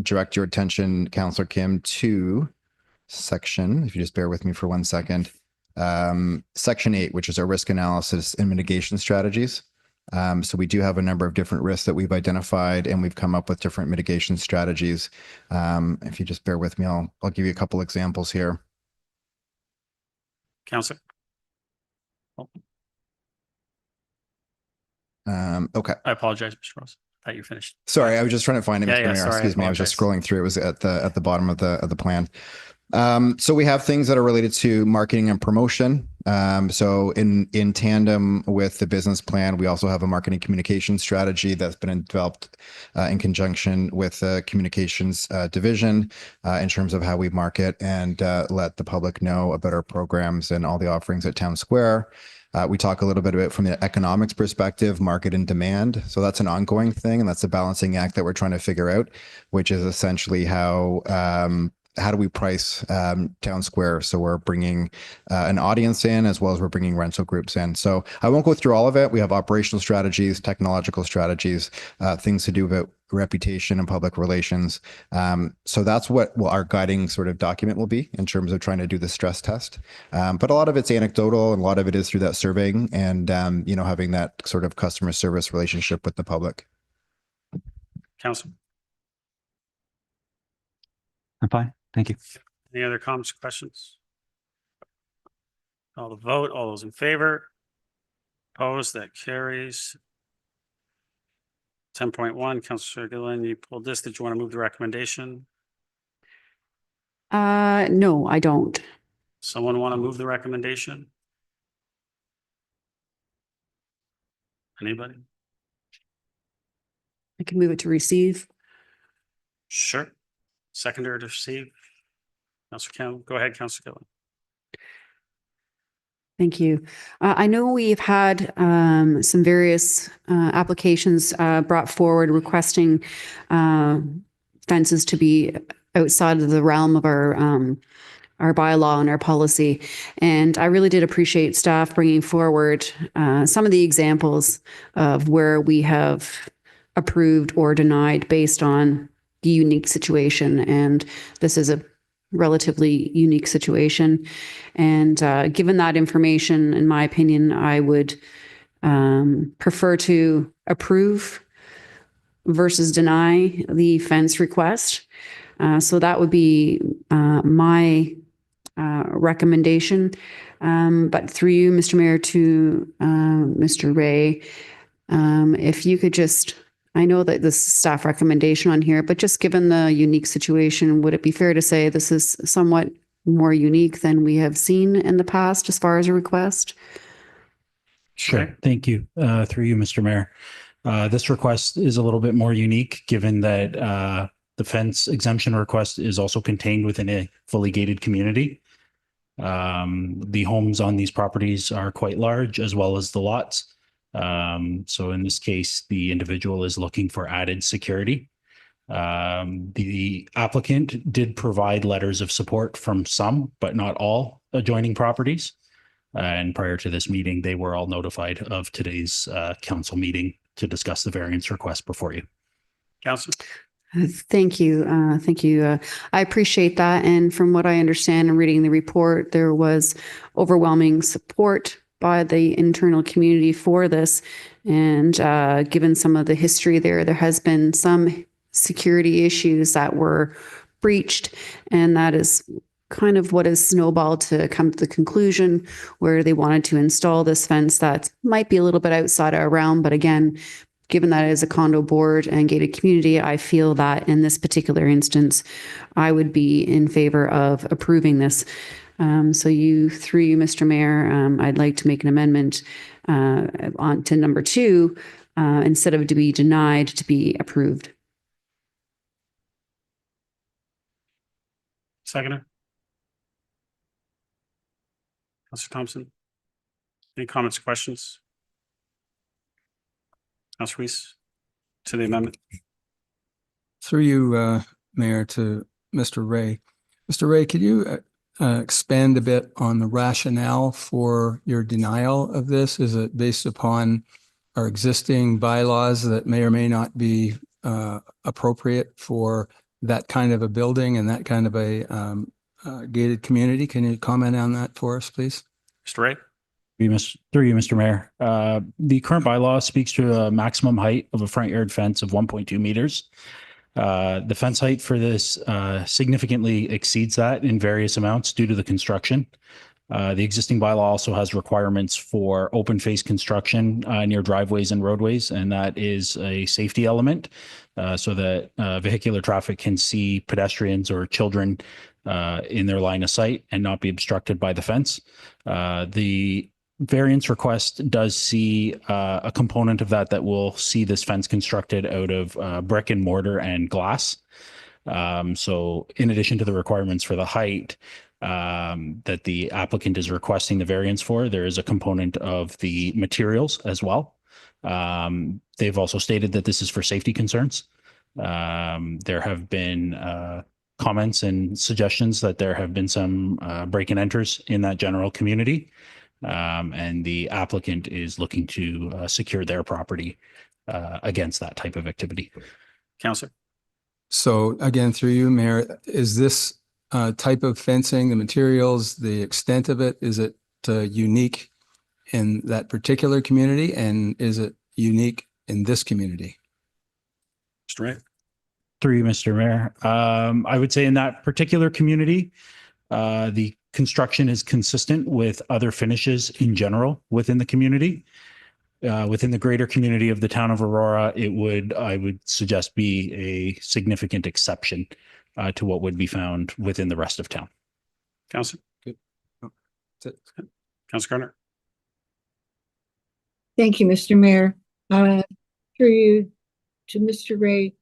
direct your attention, Councillor Kim, to section, if you just bear with me for 1 second, section 8, which is our risk analysis and mitigation strategies. So we do have a number of different risks that we've identified, and we've come up with different mitigation strategies. If you just bear with me, I'll give you a couple examples here. Councillor? Okay. I apologize, Mr. Rose. I thought you finished. Sorry, I was just trying to find it, Yeah, Mr. Mayor. sorry, Excuse me. I was just apologize. scrolling through. It was at the bottom of the plan. So we have things that are related to marketing and promotion. So in tandem with the business plan, we also have a marketing communication strategy that's been developed in conjunction with the communications division in terms of how we market and let the public know about our programs and all the offerings at Town Square. We talk a little bit about from the economics perspective, market and demand. So that's an ongoing thing, and that's a balancing act that we're trying to figure out, which is essentially how do we price Town Square? So we're bringing an audience in as well as we're bringing rental groups in. So I won't go through all of it. We have operational strategies, technological strategies, things to do about reputation and public relations. So that's what our guiding sort of document will be in terms of trying to do the stress test. But a lot of it's anecdotal and a lot of it is through that surveying and, having that sort of customer service relationship with the public. Councillor? I'm fine. Thank you. Any other comments or questions? Call the vote. All those in favor? Opposed? That carries. 10.1, Councillor Gilliland, you pulled this. Did you want to move the recommendation? No, I don't. Someone want to move the recommendation? Anybody? I can move it to receive. Sure. Seconder to receive. Councillor Kim, go ahead, Councillor Gilliland. Thank you. I know we've had some various applications brought forward requesting fences to be outside of the realm of our bylaw and our policy. And I really did appreciate staff bringing forward some of the examples of where we have approved or denied based on the unique situation. And this is a relatively unique situation. And given that information, in my opinion, I would prefer to approve versus deny the fence request. So that would be my recommendation. But through you, Mr. Mayor, to Mr. Ray, if you could just, I know that this is staff recommendation on here, but just given the unique situation, would it be fair to say this is somewhat more unique than we have seen in the past as far as a request? Sure. Thank you. Through you, Mr. Mayor. This request is a little bit more unique given that the fence exemption request is also contained within a fully gated community. The homes on these properties are quite large as well as the lots. So in this case, the individual is looking for added security. The applicant did provide letters of support from some, but not all adjoining properties. And prior to this meeting, they were all notified of today's council meeting to discuss the variance request before you. Councillor? Thank you. Thank you. I appreciate that. And from what I understand and reading the report, there was overwhelming support by the internal community for this. And given some of the history there has been some security issues that were breached. And that is kind of what has snowballed to come to the conclusion where they wanted to install this fence that might be a little bit outside our realm. But again, given that it is a condo board and gated community, I feel that in this particular instance, I would be in favor of approving this. So through you, Mr. Mayor, I'd like to make an amendment on to number 2, instead of to be denied, to be approved. Seconder. Councillor Thompson. Any comments or questions? Councillor Weese to the amendment. Through you, Mayor, to Mr. Ray. Mr. Ray, could you expand a bit on the rationale for your denial of this? Is it based upon our existing bylaws that may or may not be appropriate for that kind of a building and that kind of a gated community? Can you comment on that for us, please? Mr. Ray. Through you, Mr. Mayor. The current bylaw speaks to a maximum height of a front yard fence of 1.2 meters. The fence height for this significantly exceeds that in various amounts due to the construction. The existing bylaw also has requirements for open face construction near driveways and roadways, and that is a safety element so that vehicular traffic can see pedestrians or children in their line of sight and not be obstructed by the fence. The variance request does see a component of that will see this fence constructed out of brick and mortar and glass. So in addition to the requirements for the height that the applicant is requesting the variance for, there is a component of the materials as well. They've also stated that this is for safety concerns. There have been comments and suggestions that there have been some break and enters in that general community. And the applicant is looking to secure their property against that type of activity. Councillor. So again, through you, Mayor, is this type of fencing, the materials, the extent of it, is it unique in that particular community, and is it unique in this community? Mr. Ray. Through you, Mr. Mayor. I would say in that particular community, the construction is consistent with other finishes in general within the community. Within the greater community of the town of Aurora, I would suggest, be a significant exception to what would be found within the rest of town. Councillor. That's it. Councillor Garner. Thank you, Mr. Mayor. Through you to Mr. Ray.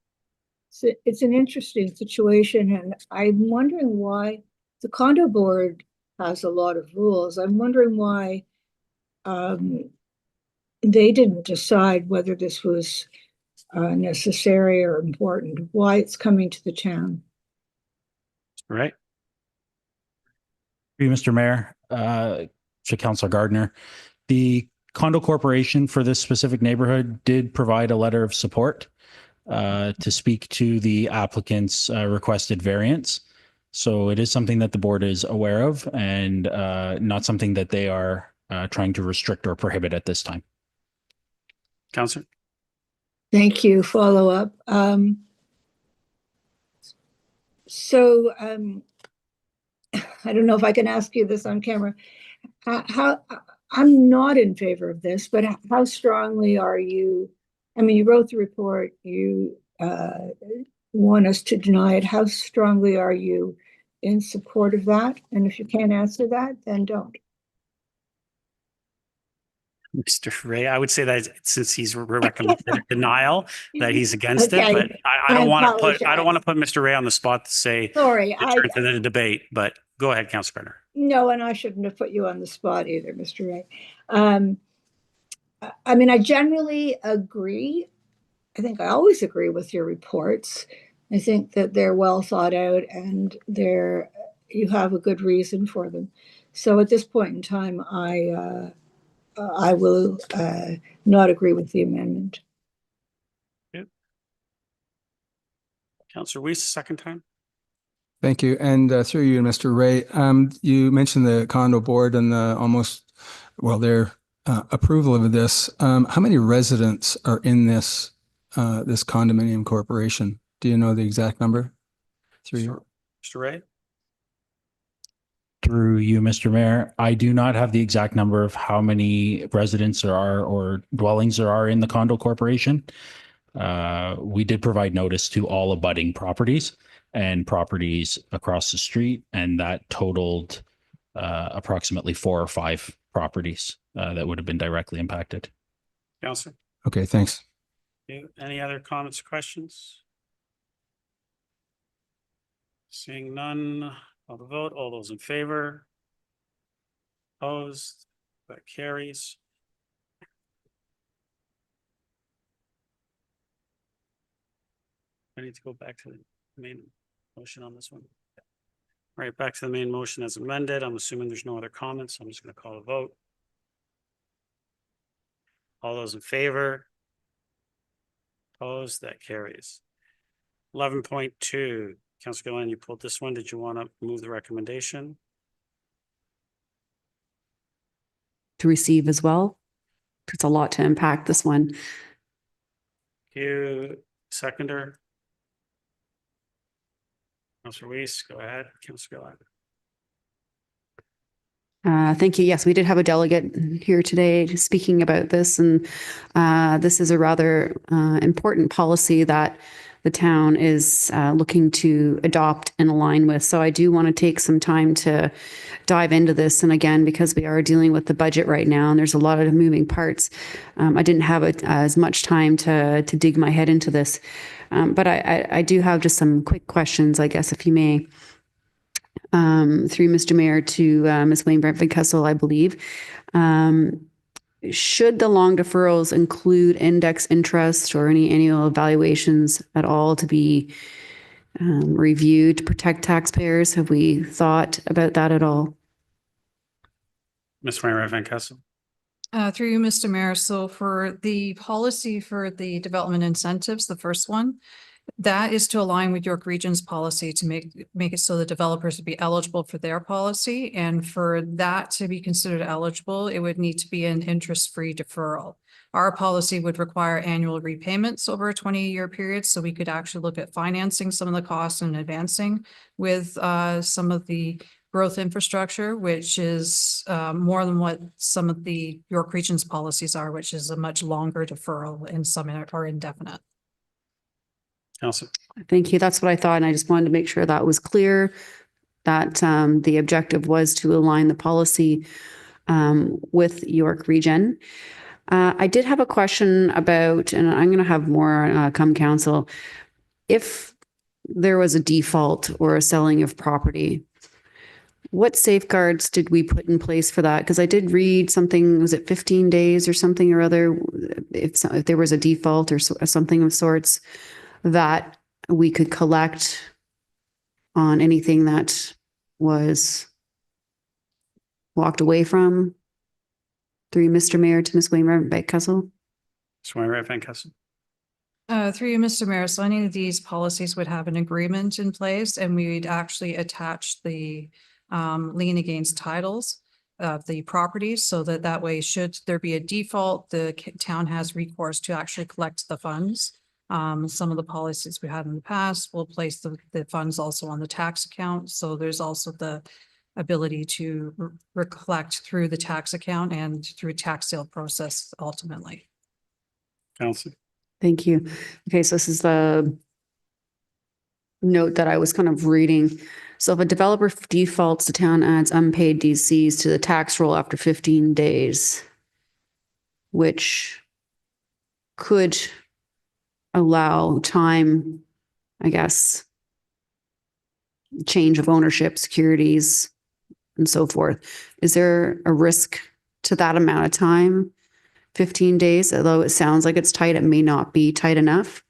It's an interesting situation, and I'm wondering why the condo board has a lot of rules. I'm wondering why they didn't decide whether this was necessary or important, why it's coming to the town. Right. Mr. Mayor, to Councillor Gardner, the condo corporation for this specific neighborhood did provide a letter of support to speak to the applicant's requested variance. So it is something that the board is aware of, and not something that they are trying to restrict or prohibit at this time. Councillor. Thank you. Follow up. So I don't know if I can ask you this on camera. How I'm not in favor of this, but how strongly are you? I mean, you wrote the report. You want us to deny it. How strongly are you in support of that? And if you can't answer that, then don't. Mr. Ray, I would say that since he's recommended denial, that he's against Okay. it, but I don't want to put apologize. Mr. Ray on the spot to say Sorry, to turn to the debate, but go ahead, Councillor Garner. No, and I shouldn't have put you on the spot either, Mr. Ray. I mean, I generally agree. I think I always agree with your reports. I think that they're well thought out and you have a good reason for them. So at this point in time, I will not agree with the amendment. Councillor Weese, second time. Thank you. And through you, Mr. Ray, you mentioned the condo board and their approval of this. How many residents are in this condominium corporation? Do you know the exact number? Through you. Mr. Ray? Through you, Mr. Mayor, I do not have the exact number of how many residents there are or dwellings there are in the condo corporation. We did provide notice to all abutting properties and properties across the street, and that totaled approximately 4 or 5 properties that would have been directly impacted. Councillor? Okay, thanks. Any other comments or questions? Seeing none, call the vote. All those in favor? Opposed? That carries. I need to go back to the main motion on this one. All right, back to the main motion as amended. I'm assuming there's no other comments. I'm just going to call a vote. All those in favor? Opposed? That carries. 11.2. Councillor Gilliland, you pulled this one. Did you want to move the recommendation? To receive as well. It's a lot to impact this one. You, seconder. Councillor Weese, go ahead. Councillor Gilliland. Thank you. Yes, we did have a delegate here today speaking about this, and this is a rather important policy that the town is looking to adopt and align with. So I do want to take some time to dive into this. And again, because we are dealing with the budget right now and there's a lot of moving parts, I didn't have as much time to dig my head into this. But I do have just some quick questions, I guess, if you may. Through Mr. Mayor to Ms. Wainwright Van Kessel, I believe. Should the long deferrals include index interest or any annual evaluations at all to be reviewed to protect taxpayers? Have we thought about that at all? Ms. Wainwright Van Kessel. Through you, Mr. Mayor. So for the policy for the development incentives, the first one, that is to align with York Region's policy to make it so the developers would be eligible for their policy. And for that to be considered eligible, it would need to be an interest-free deferral. Our policy would require annual repayments over a 20-year period, so we could actually look at financing some of the costs and advancing with some of the growth infrastructure, which is more than what some of the York Region's policies are, which is a much longer deferral and some are indefinite. Councillor. Thank you. That's what I thought. And I just wanted to make sure that was clear, that the objective was to align the policy with York Region. I did have a question about, and I'm going to have more come council, if there was a default or a selling of property, what safeguards did we put in place for that? Because I did read something, was it 15 days or something or other, if there was a default or something of sorts, that we could collect on anything that was walked away from? Through Mr. Mayor to Ms. Wainwright Van Kessel. Ms. Wainwright Van Kessel. Through you, Mr. Mayor. So any of these policies would have an agreement in place, and we'd actually attach the lien against titles of the properties, so that way, should there be a default, the town has recourse to actually collect the funds. Some of the policies we had in the past will place the funds also on the tax account. So there's also the ability to recollect through the tax account and through tax sale process ultimately. Councillor. Thank you. Okay, so this is the note that I was kind of reading. So if a developer defaults, the town adds unpaid DCs to the tax roll after 15 days, which could allow time, I guess, change of ownership, securities, and so forth. Is there a risk to that amount of time? 15 days, although it sounds like it's tight, it may not be tight enough.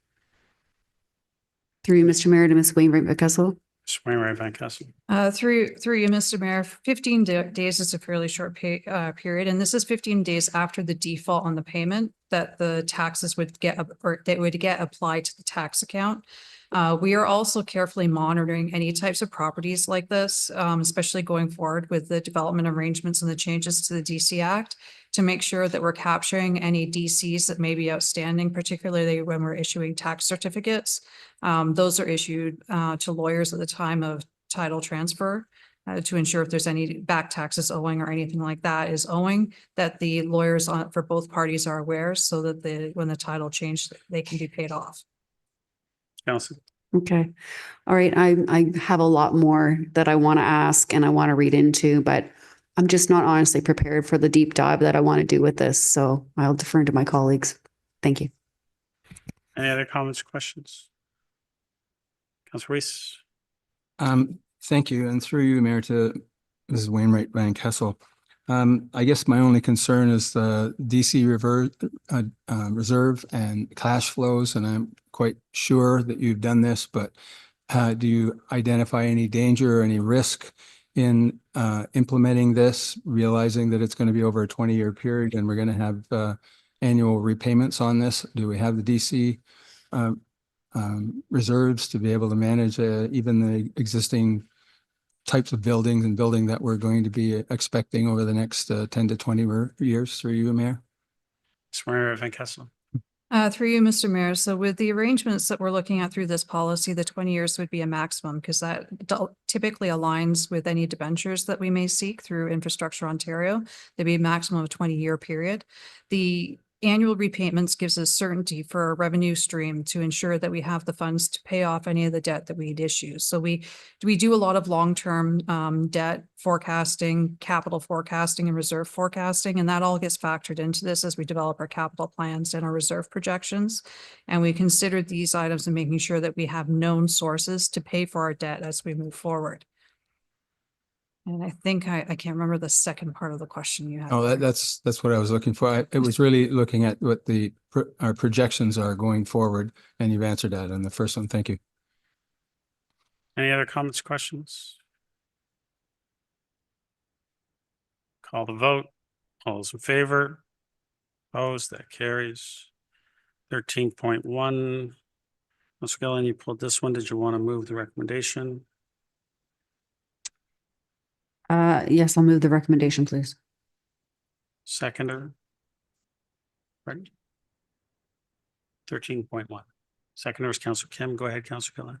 Through you, Mr. Mayor, to Ms. Wainwright Van Kessel. Ms. Wainwright Van Kessel. Through you, Mr. Mayor, 15 days is a fairly short period, and this is 15 days after the default on the payment. that the taxes would get, or they would get applied to the tax account. We are also carefully monitoring any types of properties like this, especially going forward with the development arrangements and the changes to the DC Act, to make sure that we're capturing any DCs that may be outstanding, particularly when we're issuing tax certificates. Those are issued to lawyers at the time of title transfer to ensure if there's any back taxes owing or anything like that is owing, that the lawyers for both parties are aware, so that when the title changed, they can be paid off. Councillor. Okay. All right. I have a lot more that I want to ask and I want to read into, but I'm just not honestly prepared for the deep dive that I want to do with this. So I'll defer to my colleagues. Thank you. Any other comments, questions? Councillor Weese. Thank you. And through you, Mayor, to Mrs. Wainwright Van Kessel. I guess my only concern is the DC reserve and cash flows, and I'm quite sure that you've done this, but do you identify any danger or any risk in implementing this, realizing that it's going to be over a 20-year period and we're going to have annual repayments on this? Do we have the DC reserves to be able to manage even the existing types of buildings and building that we're going to be expecting over the next 10 to 20 years through you, Mayor? Mayor Van Kessel. Through you, Mr. Mayor. So with the arrangements that we're looking at through this policy, the 20 years would be a maximum, because that typically aligns with any debentures that we may seek through Infrastructure Ontario. There'd be a maximum of 20-year period. The annual repayments gives us certainty for a revenue stream to ensure that we have the funds to pay off any of the debt that we'd issue. So we do a lot of long-term debt forecasting, capital forecasting, and reserve forecasting, and that all gets factored into this as we develop our capital plans and our reserve projections. And we considered these items and making sure that we have known sources to pay for our debt as we move forward. And I think I can't remember the second part of the question you had. Oh, that's what I was looking for. It was really looking at what our projections are going forward, and you've answered that on the first one. Thank you. Any other comments, questions? Call the vote. All those in favor? Opposed? That carries. 13.1. Mr. Gilliland, you pulled this one. Did you want to move the recommendation? Yes, I'll move the recommendation, please. Seconder. Ready? 13.1. Seconder is Councillor Kim. Go ahead, Councillor Gilliland.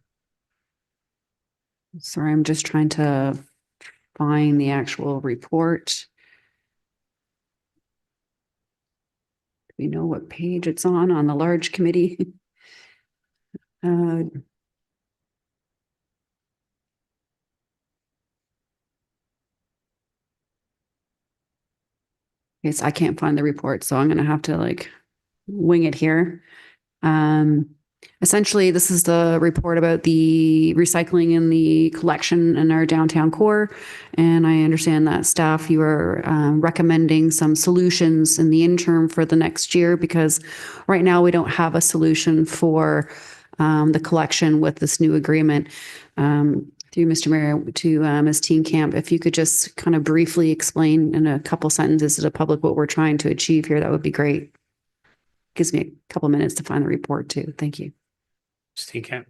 Sorry, I'm just trying to find the actual report. Do we know what page it's on the large committee? Yes, I can't find the report, so I'm going to have to wing it here. Essentially, this is the report about the recycling and the collection in our downtown core. And I understand that staff, you are recommending some solutions in the interim for the next year, because right now we don't have a solution for the collection with this new agreement. Through Mr. Mayor to Ms. Teenkamp, if you could just kind of briefly explain in a couple sentences to the public what we're trying to achieve here, that would be great. Gives me a couple minutes to find the report too. Thank you. Ms. Teenkamp.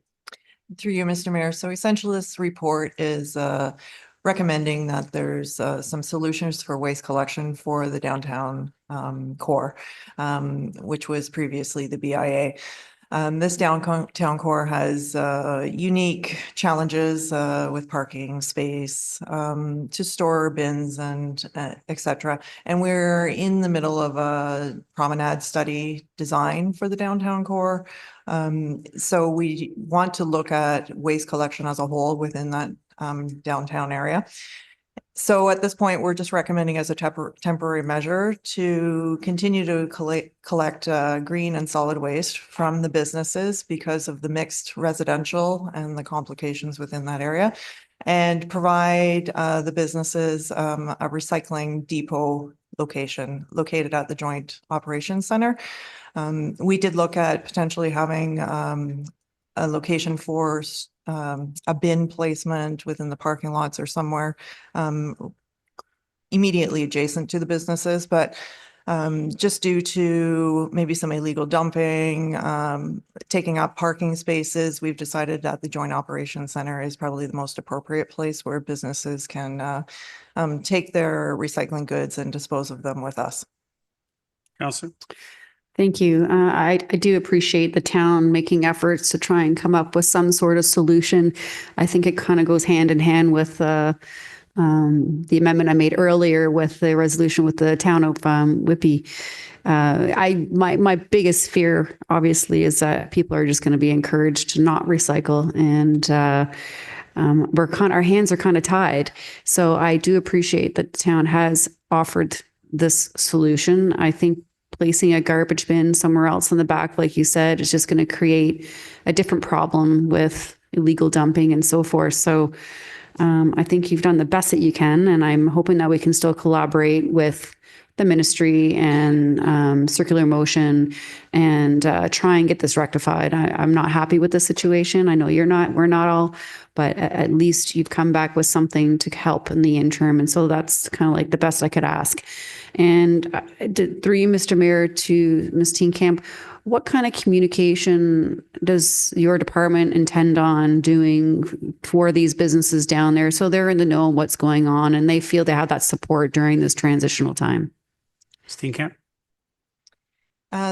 Through you, Mr. Mayor. So essentially this report is recommending that there's some solutions for waste collection for the downtown core, which was previously the BIA. This downtown core has unique challenges with parking space, to store bins and et cetera. And we're in the middle of a promenade study design for the downtown core. So we want to look at waste collection as a whole within that downtown area. So at this point, we're just recommending as a temporary measure to continue to collect green and solid waste from the businesses because of the mixed residential and the complications within that area, and provide the businesses a recycling depot location located at the Joint Operations Center. We did look at potentially having a location for a bin placement within the parking lots or somewhere immediately adjacent to the businesses. But just due to maybe some illegal dumping, taking up parking spaces. We've decided that the Joint Operations Center is probably the most appropriate place where businesses can take their recycling goods and dispose of them with us. Councillor. Thank you. I do appreciate the town making efforts to try and come up with some sort of solution. I think it kind of goes hand in hand with the amendment I made earlier with the resolution with the town of Whitby. My biggest fear, obviously, is that people are just going to be encouraged to not recycle, and our hands are kind of tied. So I do appreciate that the town has offered this solution. I think placing a garbage bin somewhere else in the back, like you said, is just going to create a different problem with illegal dumping and so forth. So I think you've done the best that you can, and I'm hoping that we can still collaborate with the ministry and circular motion and try and get this rectified. I'm not happy with the situation. I know you're not, we're not all, but at least you've come back with something to help in the interim. And so that's kind of like the best I could ask. And through you, Mr. Mayor, to Ms. Steenkamp, what kind of communication does your department intend on doing for these businesses down there so they're in the know of what's going on and they feel they have that support during this transitional time? Steenkamp.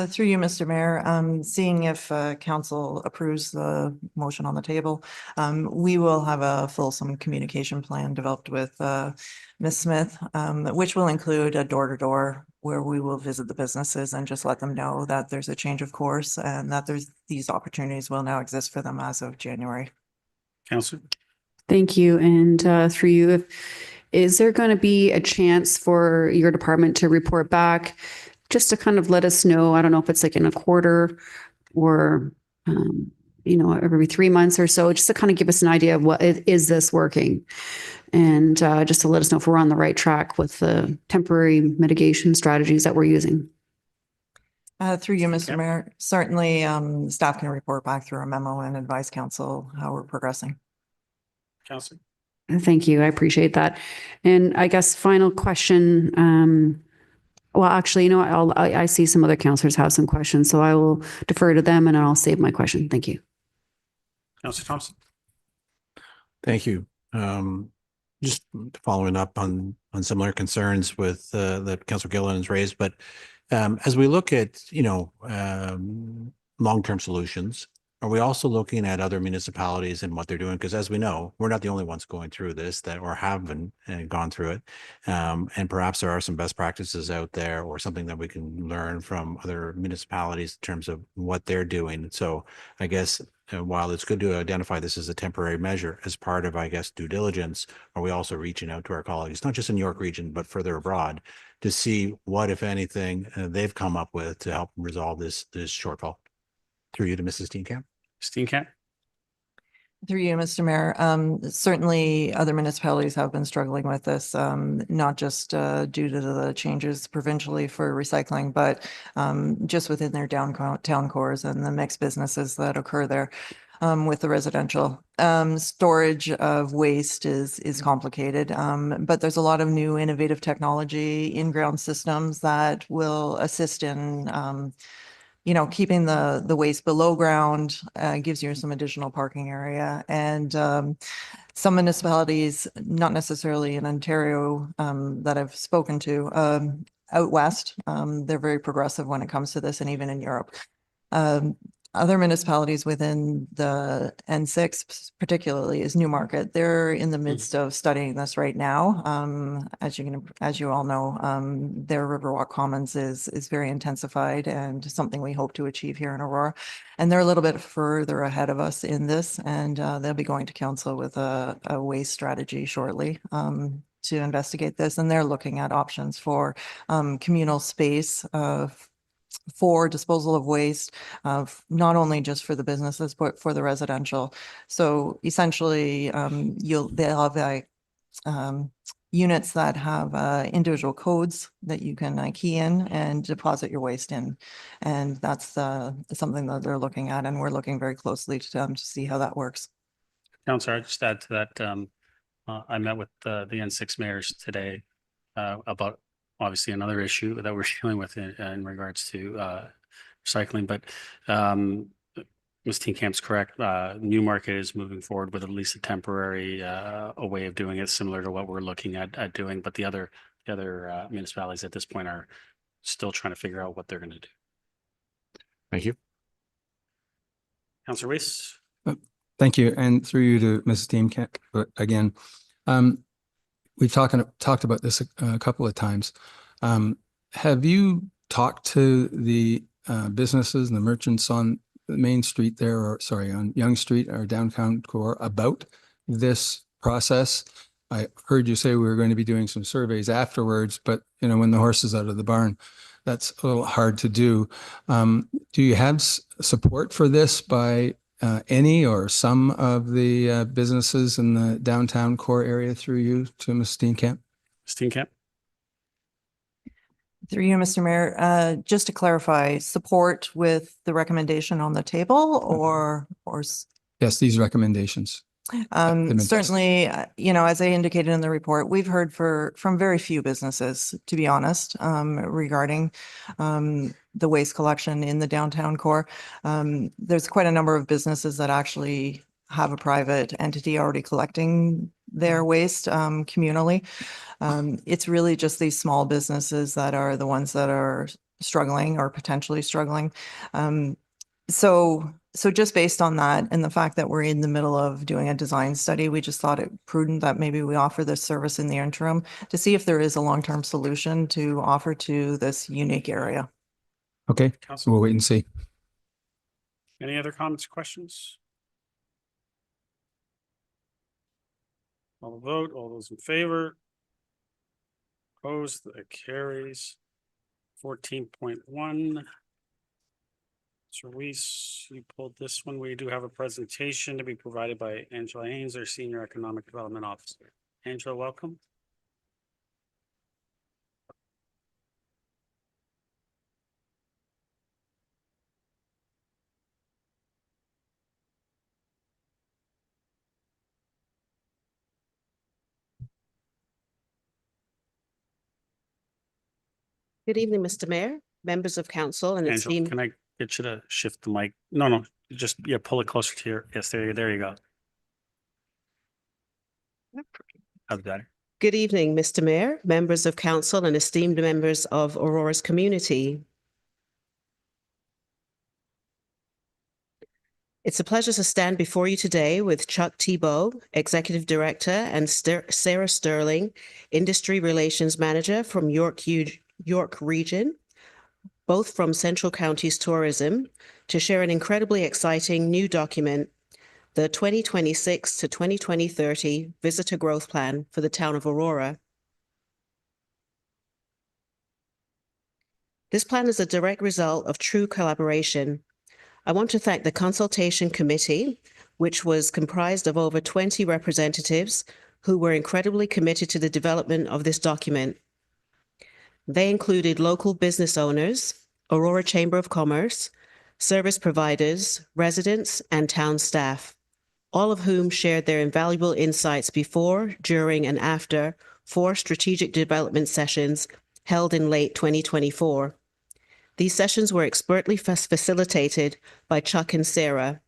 Through you, Mr. Mayor, seeing if council approves the motion on the table, we will have a fulsome communication plan developed with Ms. Smith, which will include a door-to-door where we will visit the businesses and just let them know that there's a change of course and that these opportunities will now exist for them as of January. Councillor. Thank you. And through you, is there going to be a chance for your department to report back just to kind of let us know? I don't know if it's like in a quarter or, every 3 months or so, just to kind of give us an idea of what is this working, and just to let us know if we're on the right track with the temporary mitigation strategies that we're using. Through you, Mr. Mayor, certainly staff can report back through a memo and advise council how we're progressing. Councillor. Thank you. I appreciate that. And I guess final question. Well, actually, I see some other councillors have some questions, so I will defer to them and I'll save my question. Thank you. Councillor Thompson. Thank you. Just following up on similar concerns with that Councillor Gilliland has raised, but as we look at long-term solutions, are we also looking at other municipalities and what they're doing? Because as we know, we're not the only ones going through this or have been and gone through it. And perhaps there are some best practices out there or something that we can learn from other municipalities in terms of what they're doing. So I guess while it's good to identify this as a temporary measure, as part of, I guess, due diligence, are we also reaching out to our colleagues, not just in York Region, but further abroad, to see what, if anything, they've come up with to help resolve this shortfall? Through you to Mrs. Steenkamp. Steenkamp. Through you, Mr. Mayor, certainly other municipalities have been struggling with this, not just due to the changes provincially for recycling, but just within their town cores and the mixed businesses that occur there. With the residential storage of waste is complicated, but there's a lot of new innovative technology, in-ground systems that will assist in keeping the waste below ground, gives you some additional parking area. And some municipalities, not necessarily in Ontario, that I've spoken to, out west, they're very progressive when it comes to this, and even in Europe. Other municipalities within the N6, particularly is Newmarket. They're in the midst of studying this right now. As you all know, their Riverwalk Commons is very intensified and something we hope to achieve here in Aurora. And they're a little bit further ahead of us in this, and they'll be going to council with a waste strategy shortly to investigate this. And they're looking at options for communal space for disposal of waste, not only just for the businesses, but for the residential. So essentially, they'll have units that have individual codes that you can key in and deposit your waste in. And that's something that they're looking at, and we're looking very closely to see how that works. Councillor, I'll just add to that. I met with the N6 mayors today about obviously another issue that we're dealing with in regards to recycling, but Ms. Teenkamp's correct. Newmarket is moving forward with at least a temporary a way of doing it, similar to what we're looking at doing. But the other municipalities at this point are still trying to figure out what they're going to do. Thank you. Councillor Weese. Thank you. And through you to Mrs. Teenkamp, but again, we've talked about this a couple of times. Have you talked to the businesses and the merchants on Main Street there, or sorry, on Yonge Street or downtown core about this process? I heard you say we were going to be doing some surveys afterwards, but you know, when the horse is out of the barn, that's a little hard to do. Do you have support for this by any or some of the businesses in the downtown core area through you to Ms. Steenkamp? Steenkamp. Through you, Mr. Mayor, just to clarify, support with the recommendation on the table or Yes, these recommendations. Certainly, you know, as I indicated in the report, we've heard from very few businesses, to be honest, regarding the waste collection in the downtown core. There's quite a number of businesses that actually have a private entity already collecting their waste communally. It's really just these small businesses that are the ones that are struggling or potentially struggling. So just based on that and the fact that we're in the middle of doing a design study, we just thought it prudent that maybe we offer this service in the interim to see if there is a long-term solution to offer to this unique area. Okay, so we'll wait and see. Any other comments or questions? All vote, all those in favor? Opposed, that carries. 14.1. Sir Weese, you pulled this one. We do have a presentation to be provided by Angela Haynes, our Senior Economic Development Officer. Angela, welcome. Good evening, Mr. Mayor, members of council and Angela, esteemed. can I get you to shift the mic? No, just pull it closer to your, yes, there you go. How's that? Good evening, Mr. Mayor, members of council and esteemed members of Aurora's community. It's a pleasure to stand before you today with Chuck Thibault, Executive Director, and Sarah Sterling, Industry Relations Manager from York Region, both from Central Counties Tourism, to share an incredibly exciting new document, the 2026 to 2030 Visitor Growth Plan for the town of Aurora. This plan is a direct result of true collaboration. I want to thank the consultation committee, which was comprised of over 20 representatives who were incredibly committed to the development of this document. They included local business owners, Aurora Chamber of Commerce, service providers, residents, and town staff, all of whom shared their invaluable insights before, during, and after 4 strategic development sessions held in late 2024. These sessions were expertly facilitated by Chuck and Sarah.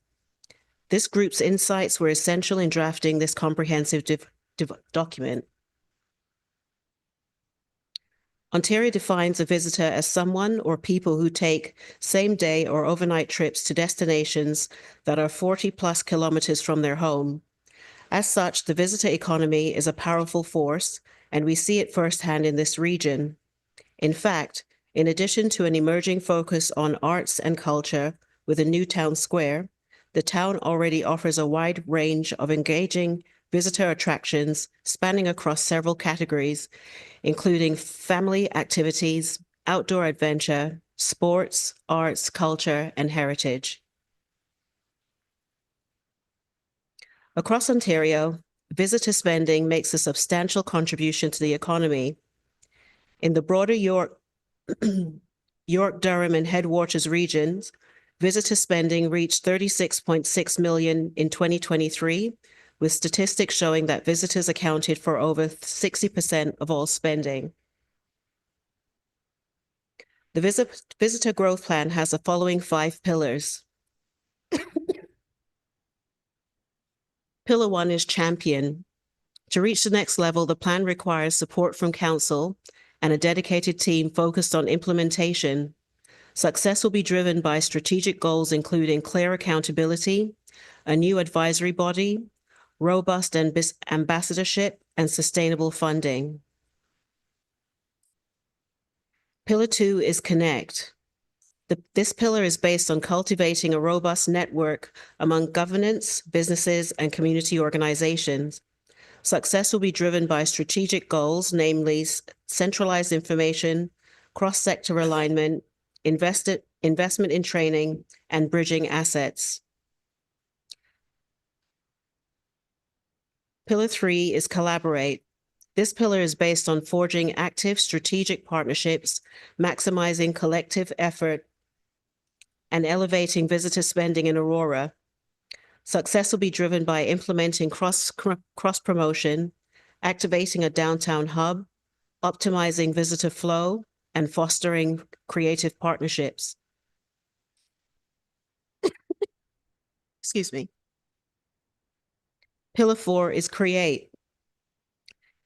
This group's insights were essential in drafting this comprehensive document. Ontario defines a visitor as someone or people who take same-day or overnight trips to destinations that are 40+ kilometers from their home. As such, the visitor economy is a powerful force, and we see it firsthand in this region. In fact, in addition to an emerging focus on arts and culture with a new town square, the town already offers a wide range of engaging visitor attractions spanning across several categories, including family activities, outdoor adventure, sports, arts, culture, and heritage. Across Ontario, visitor spending makes a substantial contribution to the economy. In the broader York, Durham, and Headwaters regions, visitor spending reached $36.6 million in 2023, with statistics showing that visitors accounted for over 60% of all spending. The visitor growth plan has the following 5 pillars. Pillar 1 is champion. To reach the next level, the plan requires support from council and a dedicated team focused on implementation. Success will be driven by strategic goals, including clear accountability, a new advisory body, robust ambassadorship, and sustainable funding. Pillar 2 is connect. This pillar is based on cultivating a robust network among governance, businesses, and community organizations. Success will be driven by strategic goals, namely centralized information, cross-sector alignment, investment in training, and bridging assets. Pillar 3 is collaborate. This pillar is based on forging active strategic partnerships, maximizing collective effort, and elevating visitor spending in Aurora. Success will be driven by implementing cross-promotion, activating a downtown hub, optimizing visitor flow, and fostering creative partnerships. Excuse me. Pillar 4 is create.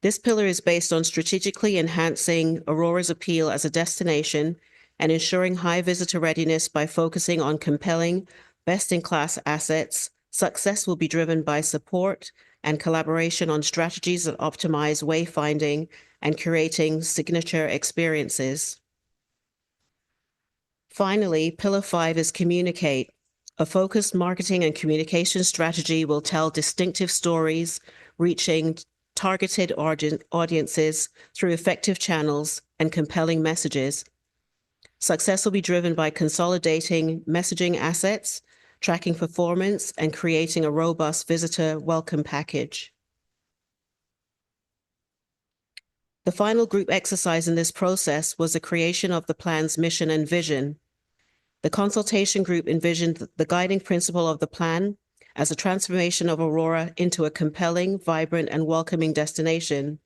This pillar is based on strategically enhancing Aurora's appeal as a destination and ensuring high visitor readiness by focusing on compelling, best-in-class assets. Success will be driven by support and collaboration on strategies that optimize wayfinding and curating signature experiences. Finally, Pillar 5 is communicate. A focused marketing and communication strategy will tell distinctive stories, reaching targeted audiences through effective channels and compelling messages. Success will be driven by consolidating messaging assets, tracking performance, and creating a robust visitor welcome package. The final group exercise in this process was the creation of the plan's mission and vision. The consultation group envisioned the guiding principle of the plan as a transformation of Aurora into a compelling, vibrant, and welcoming destination.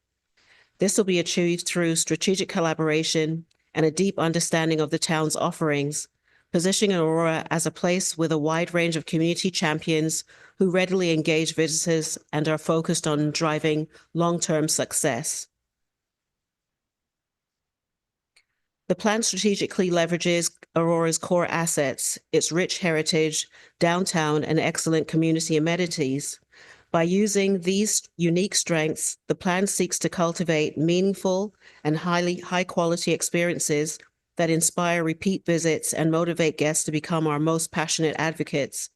This will be achieved through strategic collaboration and a deep understanding of the town's offerings, positioning Aurora as a place with a wide range of community champions who readily engage visitors and are focused on driving long-term success. The plan strategically leverages Aurora's core assets, its rich heritage, downtown, and excellent community amenities. By using these unique strengths, the plan seeks to cultivate meaningful and high-quality experiences that inspire repeat visits and motivate guests to become our most passionate advocates.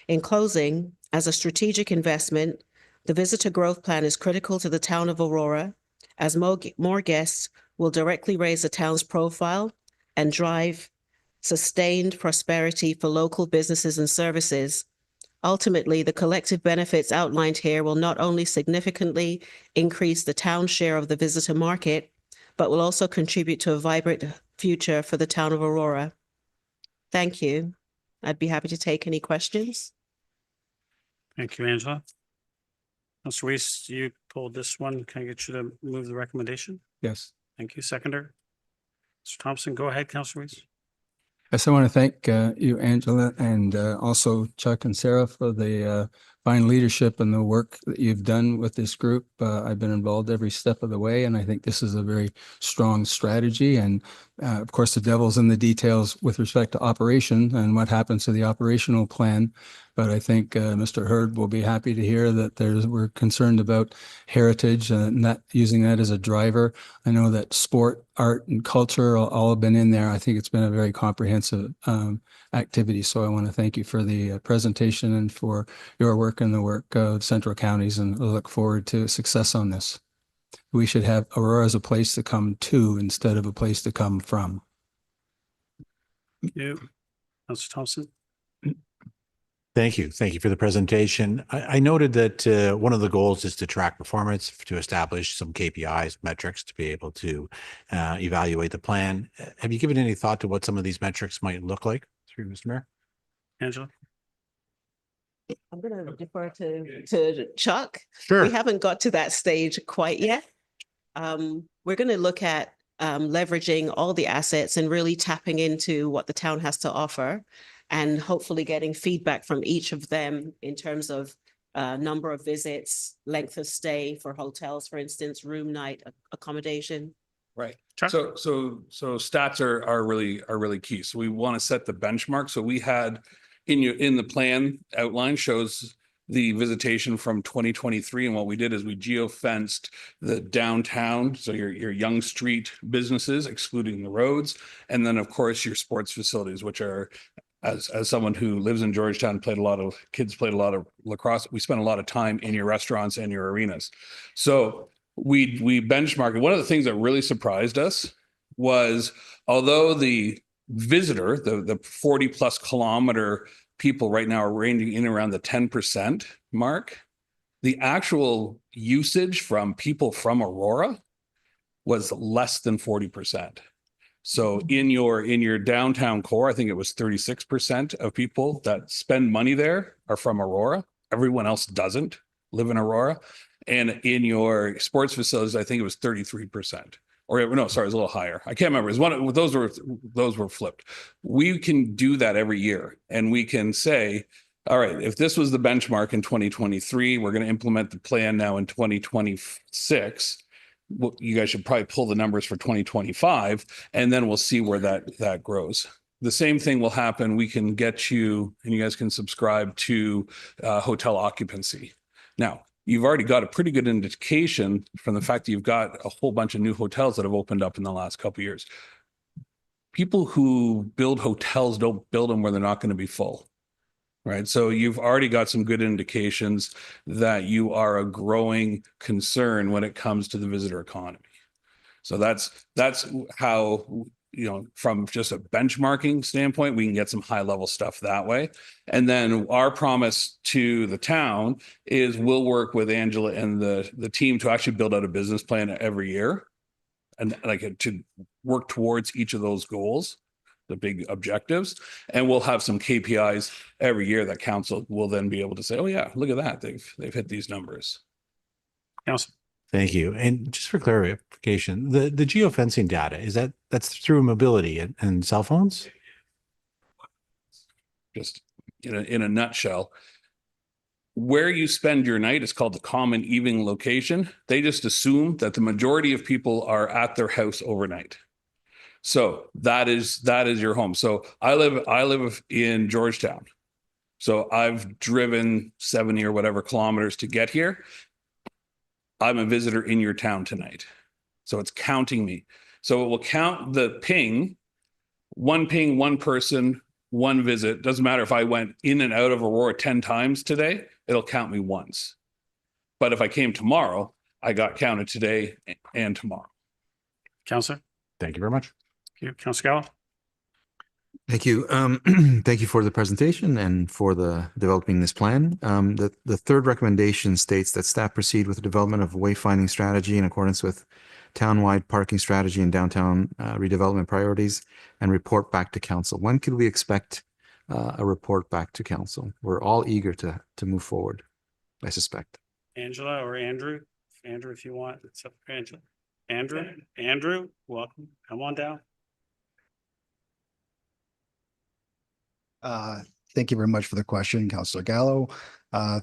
In closing, as a strategic investment, the visitor growth plan is critical to the town of Aurora, as more guests will directly raise the town's profile and drive sustained prosperity for local businesses and services. Ultimately, the collective benefits outlined here will not only significantly increase the town's share of the visitor market, but will also contribute to a vibrant future for the town of Aurora. Thank you. I'd be happy to take any questions. Thank you, Angela. Councillor Weese, you pulled this one. Can I get you to move the recommendation? Yes. Thank you. Seconder. Mr. Thompson, go ahead, Councillor Weese. Yes, I want to thank you, Angela, and also Chuck and Sarah for the fine leadership and the work that you've done with this group. I've been involved every step of the way, and I think this is a very strong strategy. And of course, the devil's in the details with respect to operation and what happens to the operational plan. But I think Mr. Hurd will be happy to hear that we're concerned about heritage and that using that as a driver. I know that sport, art, and culture all have been in there. I think it's been a very comprehensive activity. So I want to thank you for the presentation and for your work and the work of Central Counties, and I look forward to success on this. We should have Aurora as a place to come to instead of a place to come from. Thank you. Councillor Thompson. Thank you. Thank you for the presentation. I noted that one of the goals is to track performance, to establish some KPIs, metrics, to be able to evaluate the plan. Have you given any thought to what some of these metrics might look like through Mr. Mayor? Angela. I'm going to defer to Chuck. Sure. We haven't got to that stage quite yet. We're going to look at leveraging all the assets and really tapping into what the town has to offer, and hopefully getting feedback from each of them in terms of number of visits, length of stay for hotels, for instance, room night accommodation. Right. So stats are really key. So we want to set the benchmark. So we had in the plan outline shows the visitation from 2023, and what we did is we geofenced the downtown, so your Young Street businesses, excluding the roads, and then of course your sports facilities, which are, as someone who lives in Georgetown, played a lot of lacrosse. We spent a lot of time in your restaurants and your arenas. So we benchmarked. One of the things that really surprised us was, although the visitor, the 40 plus kilometer people right now are ranging in around the 10% mark, the actual usage from people from Aurora was less than 40%. So in your downtown core, I think it was 36% of people that spend money there are from Aurora. Everyone else doesn't live in Aurora. And in your sports facilities, I think it was 33%. Or no, sorry, it was a little higher. I can't remember. It was those were flipped. We can do that every year, and we can say, all right, if this was the benchmark in 2023, we're going to implement the plan now in 2026. Well, you guys should probably pull the numbers for 2025, and then we'll see where that grows. The same thing will happen. We can get you, and you guys can subscribe to hotel occupancy. Now, you've already got a pretty good indication from the fact that you've got a whole bunch of new hotels that have opened up in the last couple of years. People who build hotels don't build them where they're not going to be full. Right. So you've already got some good indications that you are a growing concern when it comes to the visitor economy. So that's how, from just a benchmarking standpoint, we can get some high level stuff that way. And then our promise to the town is we'll work with Angela and the team to actually build out a business plan every year, and to work towards each of those goals, the big objectives, and we'll have some KPIs every year that council will then be able to say, oh yeah, look at that, they've hit these numbers. Council. Thank you. And just for clarification, the geofencing data, that's through mobility and cell phones? Just in a nutshell, where you spend your night is called the common evening location. They just assume that the majority of people are at their house overnight. So that is your home. So I live in Georgetown. So I've driven 70 or whatever kilometers to get here. I'm a visitor in your town tonight. So it's counting me. So it will count the ping, one person, one visit. Doesn't matter if I went in and out of Aurora 10 times today, it'll count me once. But if I came tomorrow, I got counted today and tomorrow. Councillor. Thank you very much. Thank you. Councillor Gallo. Thank you. Thank you for the presentation and for developing this plan. The third recommendation states that staff proceed with the development of a wayfinding strategy in accordance with townwide parking strategy and downtown redevelopment priorities, and report back to council. When could we expect a report back to council? We're all eager to move forward, I suspect. Angela or Andrew? Andrew, if you want. It's up to Angela. Andrew, welcome. Come on down. Thank you very much for the question, Councillor Gallo.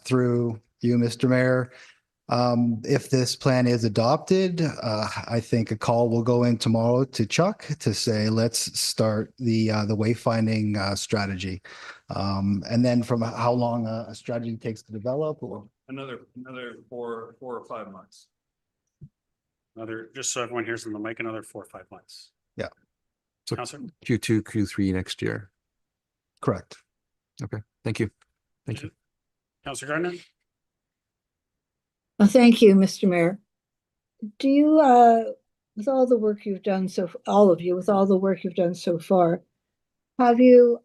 Through you, Mr. Mayor, if this plan is adopted, I think a call will go in tomorrow to Chuck to say, let's start the wayfinding strategy. And then from how long a strategy takes to develop? Or Another 4 or 5 months. Just so everyone hears on the mic, another 4 or 5 months. Yeah. So Councillor? Q2, Q3 next year. Correct. Okay. Thank you. Thank you. Councillor Gardner? Thank you, Mr. Mayor. Do you, with all the work you've done all of you, with all the work you've done so far, have you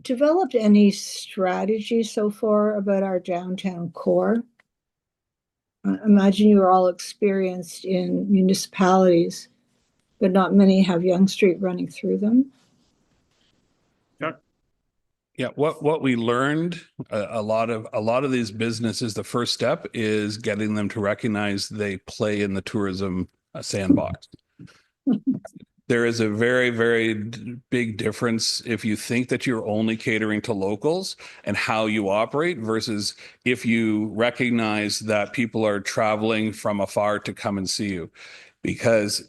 developed any strategy so far about our downtown core? I imagine you are all experienced in municipalities, but not many have Young Street running through them. Yeah, what we learned, a lot of these businesses, the first step is getting them to recognize they play in the tourism a sandbox. There is a very, very big difference if you think that you're only catering to locals and how you operate versus if you recognize that people are traveling from afar to come and see you. Because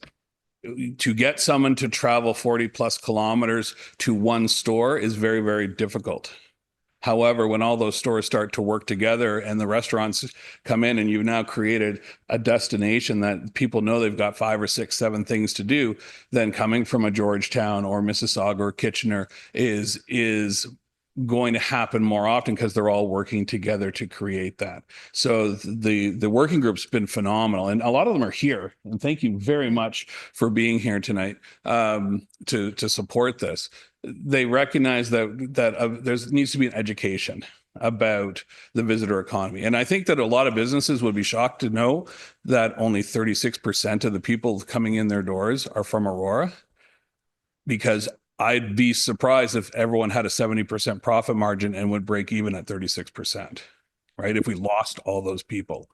to get someone to travel 40 plus kilometers to one store is very, very difficult. However, when all those stores start to work together and the restaurants come in and you've now created a destination that people know they've got 5 or 6, 7 things to do, then coming from a Georgetown or Mississauga or Kitchener is going to happen more often because they're all working together to create that. So the working group's been phenomenal, and a lot of them are here. And thank you very much for being here tonight to support this. They recognize that there needs to be an education about the visitor economy. And I think that a lot of businesses would be shocked to know that only 36% of the people coming in their doors are from Aurora, because I'd be surprised if everyone had a 70% profit margin and would break even at 36%, right? If we lost all those people.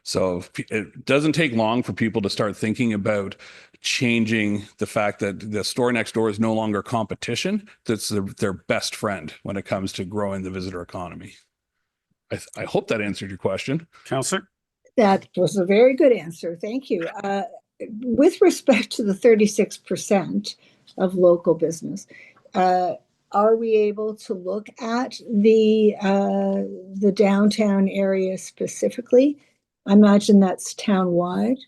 So it doesn't take long for people to start thinking about changing the fact that the store next door is no longer competition. That's their best friend when it comes to growing the visitor economy. I hope that answered your question. Councillor? That was a very good answer. Thank you. With respect to the 36% of local business, are we able to look at the downtown area specifically? I imagine that's town-wide.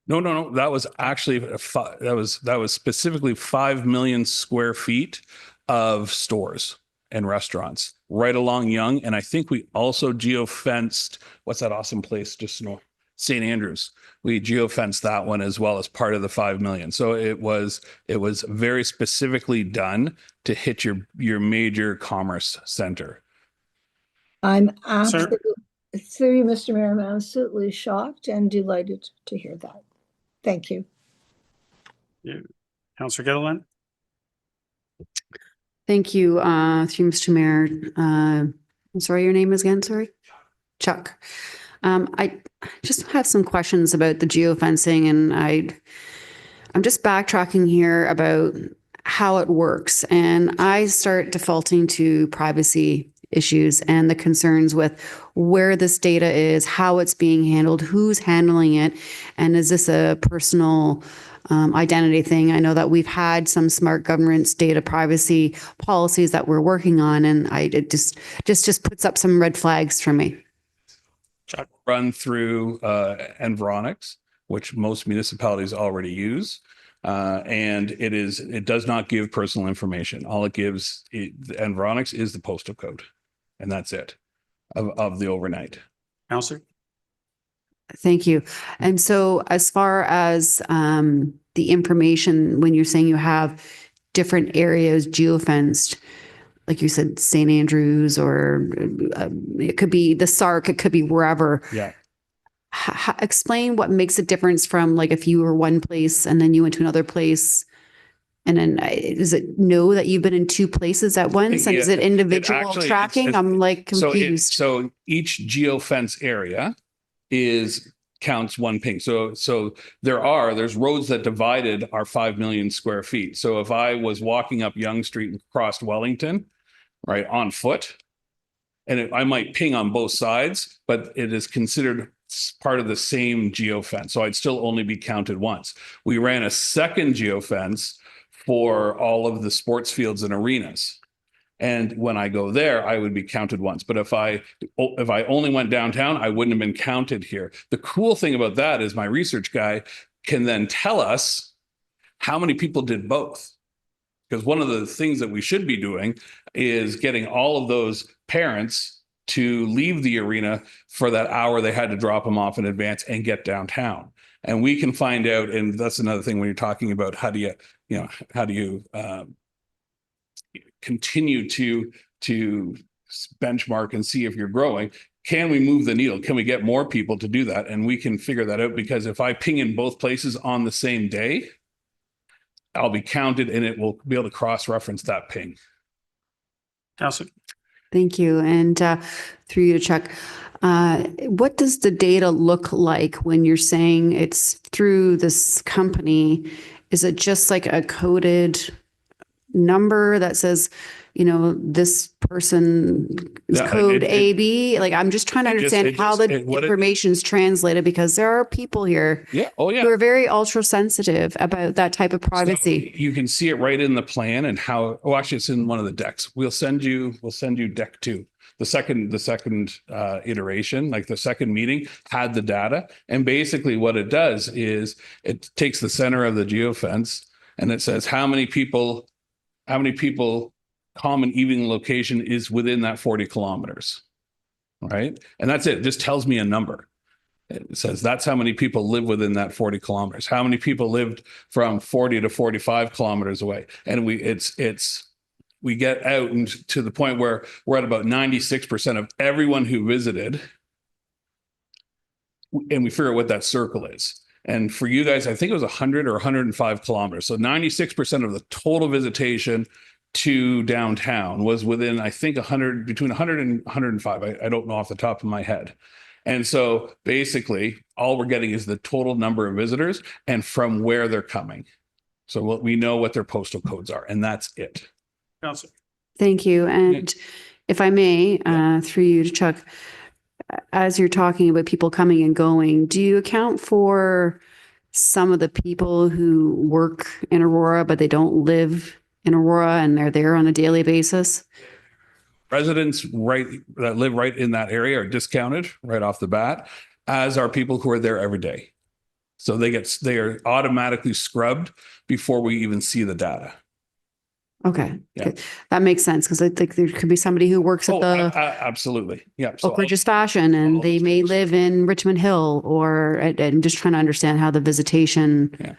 No. That was actually that was specifically 5 million square feet of stores and restaurants right along Yonge. And I think we also geofenced, what's that awesome place just north? St. Andrews. We geofenced that one as well as part of the 5 million. So it was very specifically done to hit your major commerce center. I'm absolutely, through you, Mr. Mayor, I'm absolutely shocked and delighted to hear that. Thank you. Yeah. Councillor Gilliland? Thank you, through Mr. Mayor. I'm sorry, your name is again, sorry? Chuck. I just have some questions about the geofencing, and I'm just backtracking here about how it works. And I start defaulting to privacy issues and the concerns with where this data is, how it's being handled, who's handling it, and is this a personal identity thing? I know that we've had some smart governance data privacy policies that we're working on, and it just puts up some red flags for me. Chuck, run through Environics, which most municipalities already use. And it does not give personal information. All it gives, Environics is the postal code, and that's it of the overnight. Councillor? Thank you. And so as far as the information, when you're saying you have different areas geofenced, like you said, St. Andrews, or it could be the Sark, it could be wherever. Yeah. Explain what makes a difference from, like, if you were one place and then you went to another place, and then does it know that you've been in 2 places at once? And is it individual tracking? I'm like confused. So each geofence area counts 1 ping. So there's roads that divided our 5 million square feet. So if I was walking up Yonge Street and crossed Wellington, right, on foot, and I might ping on both sides, but it is considered part of the same geofence. So I'd still only be counted once. We ran a second geofence for all of the sports fields and arenas. And when I go there, I would be counted once. But if I only went downtown, I wouldn't have been counted here. The cool thing about that is my research guy can then tell us how many people did both. Because one of the things that we should be doing is getting all of those parents to leave the arena for that hour they had to drop them off in advance and get downtown. And we can find out, and that's another thing when you're talking about how do you continue to benchmark and see if you're growing. Can we move the needle? Can we get more people to do that? And we can figure that out, because if I ping in both places on the same day, I'll be counted and it will be able to cross-reference that ping. Councillor? Thank you. And through you to Chuck, what does the data look like when you're saying it's through this company? Is it just like a coded number that says, this person is Yeah, code AB? Like, I'm just trying to understand how the what it- information is translated, because there are people here Yeah. Oh, yeah. who are very ultra sensitive about that type of privacy. You can see it right in the plan and how, oh, actually it's in one of the decks. We'll send you deck 2. The second iteration, like the second meeting, had the data. And basically what it does is it takes the center of the geofence and it says how many people common evening location is within that 40 kilometers. Right. And that's it. It just tells me a number. It says that's how many people live within that 40 kilometers. How many people lived from 40 to 45 kilometers away. And we get out and to the point where we're at about 96% of everyone who visited. And we figure out what that circle is. And for you guys, I think it was 100 or 105 kilometers. So 96% of the total visitation to downtown was within, I think, between 100 and 105. I don't know off the top of my head. And so basically, all we're getting is the total number of visitors and from where they're coming. So we know what their postal codes are, and that's it. Councillor. Thank you. And if I may, through you to Chuck, as you're talking about people coming and going, do you account for some of the people who work in Aurora, but they don't live in Aurora and they're there on a daily basis? Residents that live right in that area are discounted right off the bat, as are people who are there every day. So they are automatically scrubbed before we even see the data. Okay. Yeah. That makes sense, because I think there could be somebody who works at the Absolutely. Yeah. So Oak Ridges Fashion and they may live in Richmond Hill, and just trying to understand how the visitation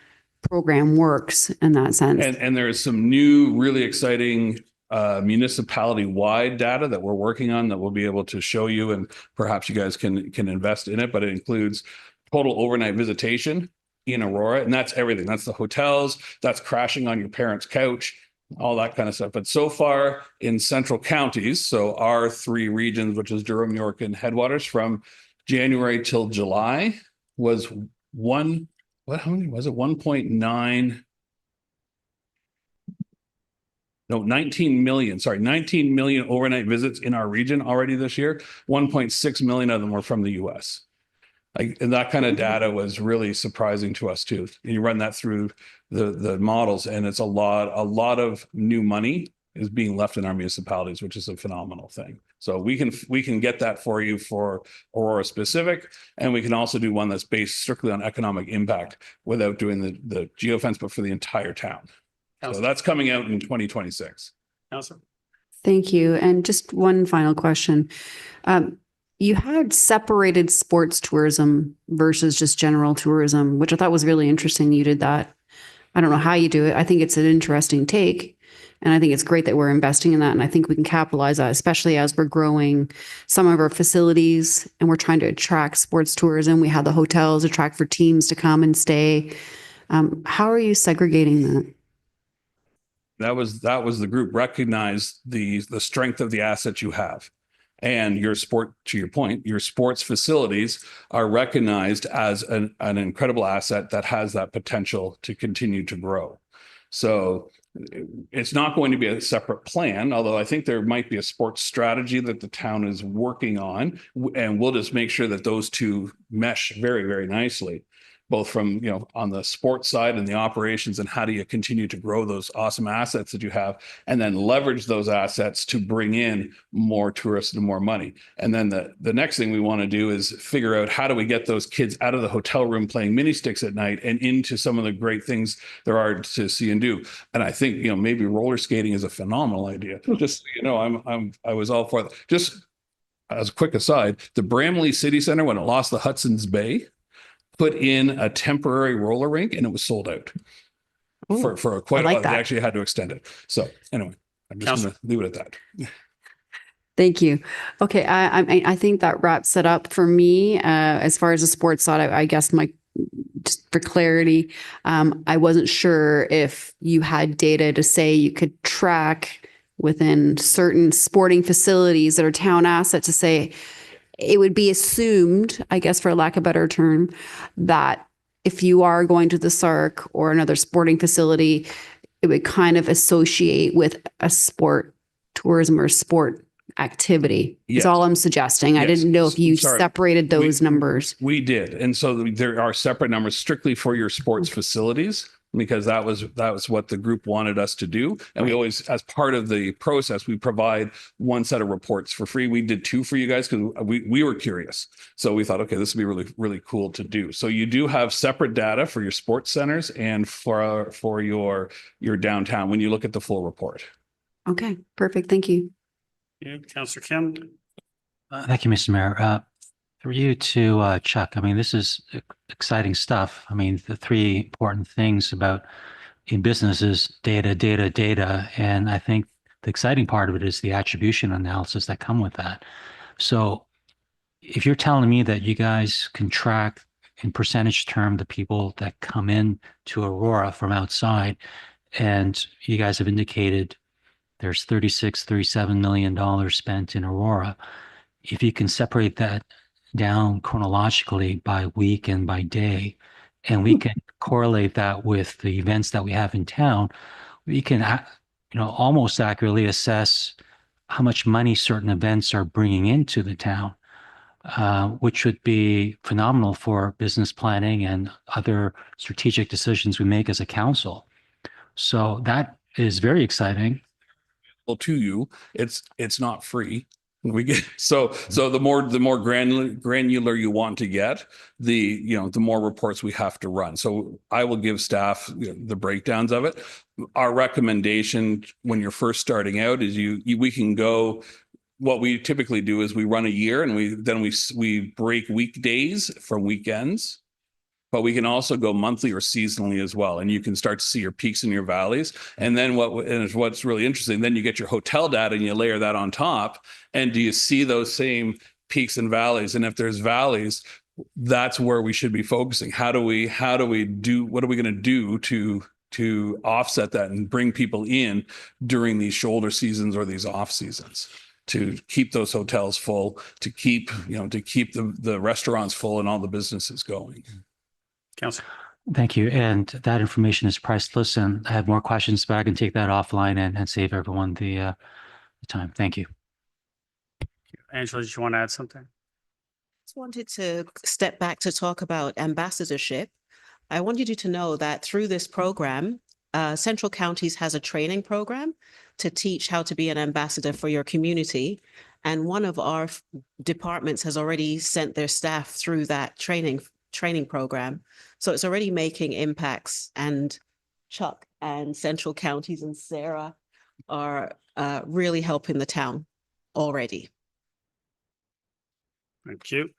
program works in that sense. And there's some new really exciting municipality-wide data that we're working on that we'll be able to show you, and perhaps you guys can invest in it, but it includes total overnight visitation in Aurora, and that's everything. That's the hotels, that's crashing on your parents' couch, all that kind of stuff. But so far in central counties, so our 3 regions, which is Durham, York, and Headwaters, from January till July was how many was it? 1.9. No, 19 million. Sorry, 19 million overnight visits in our region already this year. 1.6 million of them were from the US. And that kind of data was really surprising to us too. And you run that through the models, and it's a lot of new money is being left in our municipalities, which is a phenomenal thing. So we can get that for you for Aurora specific, and we can also do one that's based strictly on economic impact without doing the geofence, but for the entire town. So that's coming out in 2026. Councillor. Thank you. And just one final question. You had separated sports tourism versus just general tourism, which I thought was really interesting. You did that. I don't know how you do it. I think it's an interesting take. And I think it's great that we're investing in that. And I think we can capitalize that, especially as we're growing some of our facilities and we're trying to attract sports tourism. We have the hotels attract for teams to come and stay. How are you segregating that? That was the group recognized the strength of the assets you have. And to your point, your sports facilities are recognized as an incredible asset that has that potential to continue to grow. So it's not going to be a separate plan, although I think there might be a sports strategy that the town is working on, and we'll just make sure that those two mesh very, very nicely, both from, on the sports side and the operations, and how do you continue to grow those awesome assets that you have, and then leverage those assets to bring in more tourists and more money. And then the next thing we want to do is figure out how do we get those kids out of the hotel room playing mini sticks at night and into some of the great things there are to see and do. And I think, maybe roller skating is a phenomenal idea. Just, I was all for that. Just as a quick aside, the Bramley City Center, when it lost the Hudson's Bay, put in a temporary roller rink, and it was sold out for quite a while. They actually had to extend it. So anyway, I'm just going to leave it at that. Thank you. Okay, I think that wraps it up for me. As far as the sports side, I guess just for clarity, I wasn't sure if you had data to say you could track within certain sporting facilities that are town assets to say, it would be assumed, I guess for lack of a better term, that if you are going to the Sark or another sporting facility, it would kind of associate with a sport tourism or sport activity. Yes. Is all I'm suggesting. I Yes. didn't know if you Sorry. separated those numbers. We did. And so there are separate numbers strictly for your sports facilities, because that was what the group wanted us to do. And we always, as part of the process, we provide one set of reports for free. We did two for you guys because we were curious. So we thought, okay, this would be really, really cool to do. So you do have separate data for your sports centers and for your downtown when you look at the full report. Okay, perfect. Thank you. Yeah, Councillor Kim. Thank you, Mr. Mayor. For you to Chuck, I mean, this is exciting stuff. I mean, the three important things about in business is data, data, data. And I think the exciting part of it is the attribution analysis that come with that. So if you're telling me that you guys can track in percentage term the people that come in to Aurora from outside, and you guys have indicated there's $37 million spent in Aurora. If you can separate that down chronologically by week and by day, and we can correlate that with the events that we have in town, we can, almost accurately assess how much money certain events are bringing into the town, which would be phenomenal for business planning and other strategic decisions we make as a council. So that is very exciting. To you, it's not free. We get so the more granular you want to get, the more reports we have to run. So I will give staff the breakdowns of it. Our recommendation when you're first starting out is we can go. What we typically do is we run a year and we break weekdays from weekends. But we can also go monthly or seasonally as well. And you can start to see your peaks and your valleys. And then what's really interesting, then you get your hotel data and you layer that on top. And do you see those same peaks and valleys? And if there's valleys, that's where we should be focusing. What are we going to do to offset that and bring people in during these shoulder seasons or these off seasons, to keep those hotels full, to keep the restaurants full and all the businesses going. Councillor. Thank you. And that information is priceless. And I have more questions, but I can take that offline and save everyone the time. Thank you. Angela, did you want to add something? Just wanted to step back to talk about ambassadorship. I wanted you to know that through this program, Central Counties has a training program to teach how to be an ambassador for your community. And one of our departments has already sent their staff through that training program. So it's already making impacts, and Chuck and Central Counties and Sarah are really helping the town already. Thank you.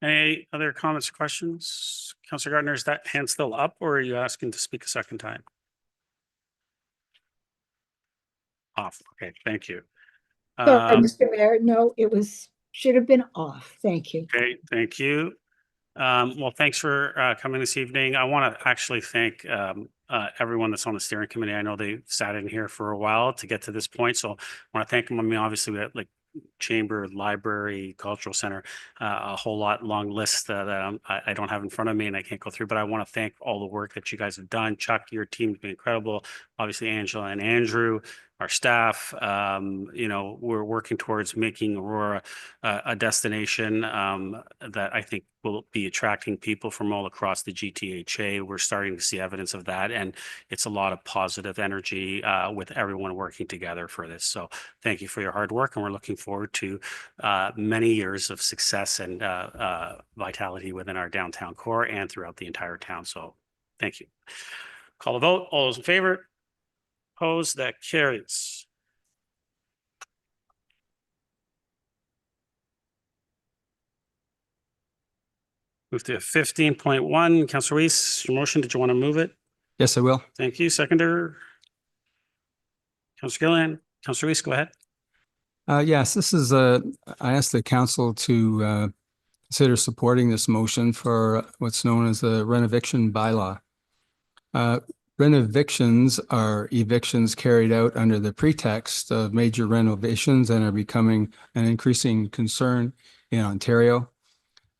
Any other comments or questions? Councillor Gardner, is that hand still up, or are you asking to speak a second time? Off. Okay, thank you. Sorry, Mr. Mayor. No, should have been off. Thank you. Okay, thank you. Well, thanks for coming this evening. I want to actually thank everyone that's on the steering committee. I know they sat in here for a while to get to this point, so I want to thank them. I mean, obviously, we had chamber, library, cultural center, a whole long list that I don't have in front of me and I can't go through, but I want to thank all the work that you guys have done. Chuck, your team's been incredible. Obviously, Angela and Andrew, our staff, we're working towards making Aurora a destination that I think will be attracting people from all across the GTHA. We're starting to see evidence of that, and it's a lot of positive energy with everyone working together for this. So thank you for your hard work, and we're looking forward to many years of success and vitality within our downtown core and throughout the entire town. So thank you. Call the vote. All those in favor? Opposed? That carries. Move to 15.1. Councillor Weese, your motion, did you want to move it? Yes, I will. Thank you. Seconder. Councillor Gilliland. Councillor Weese, go ahead. Yes, this is I asked the council to consider supporting this motion for what's known as the Renoviction bylaw. Renovictions are evictions carried out under the pretext of major renovations and are becoming an increasing concern in Ontario.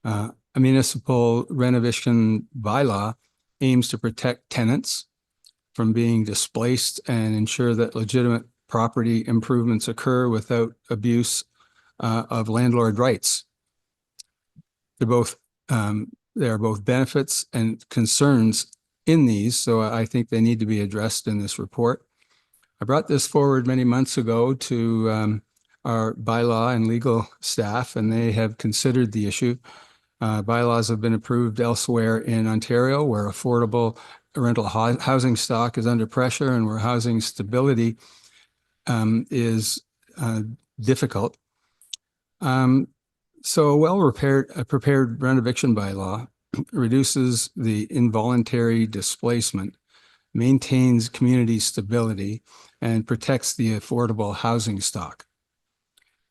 A municipal renovation bylaw aims to protect tenants from being displaced and ensure that legitimate property improvements occur without abuse of landlord rights. There are both benefits and concerns in these, so I think they need to be addressed in this report. I brought this forward many months ago to our bylaw and legal staff, and they have considered the issue. Bylaws have been approved elsewhere in Ontario where affordable rental housing stock is under pressure and where housing stability is difficult. So a prepared renoviction bylaw reduces the involuntary displacement, maintains community stability, and protects the affordable housing stock.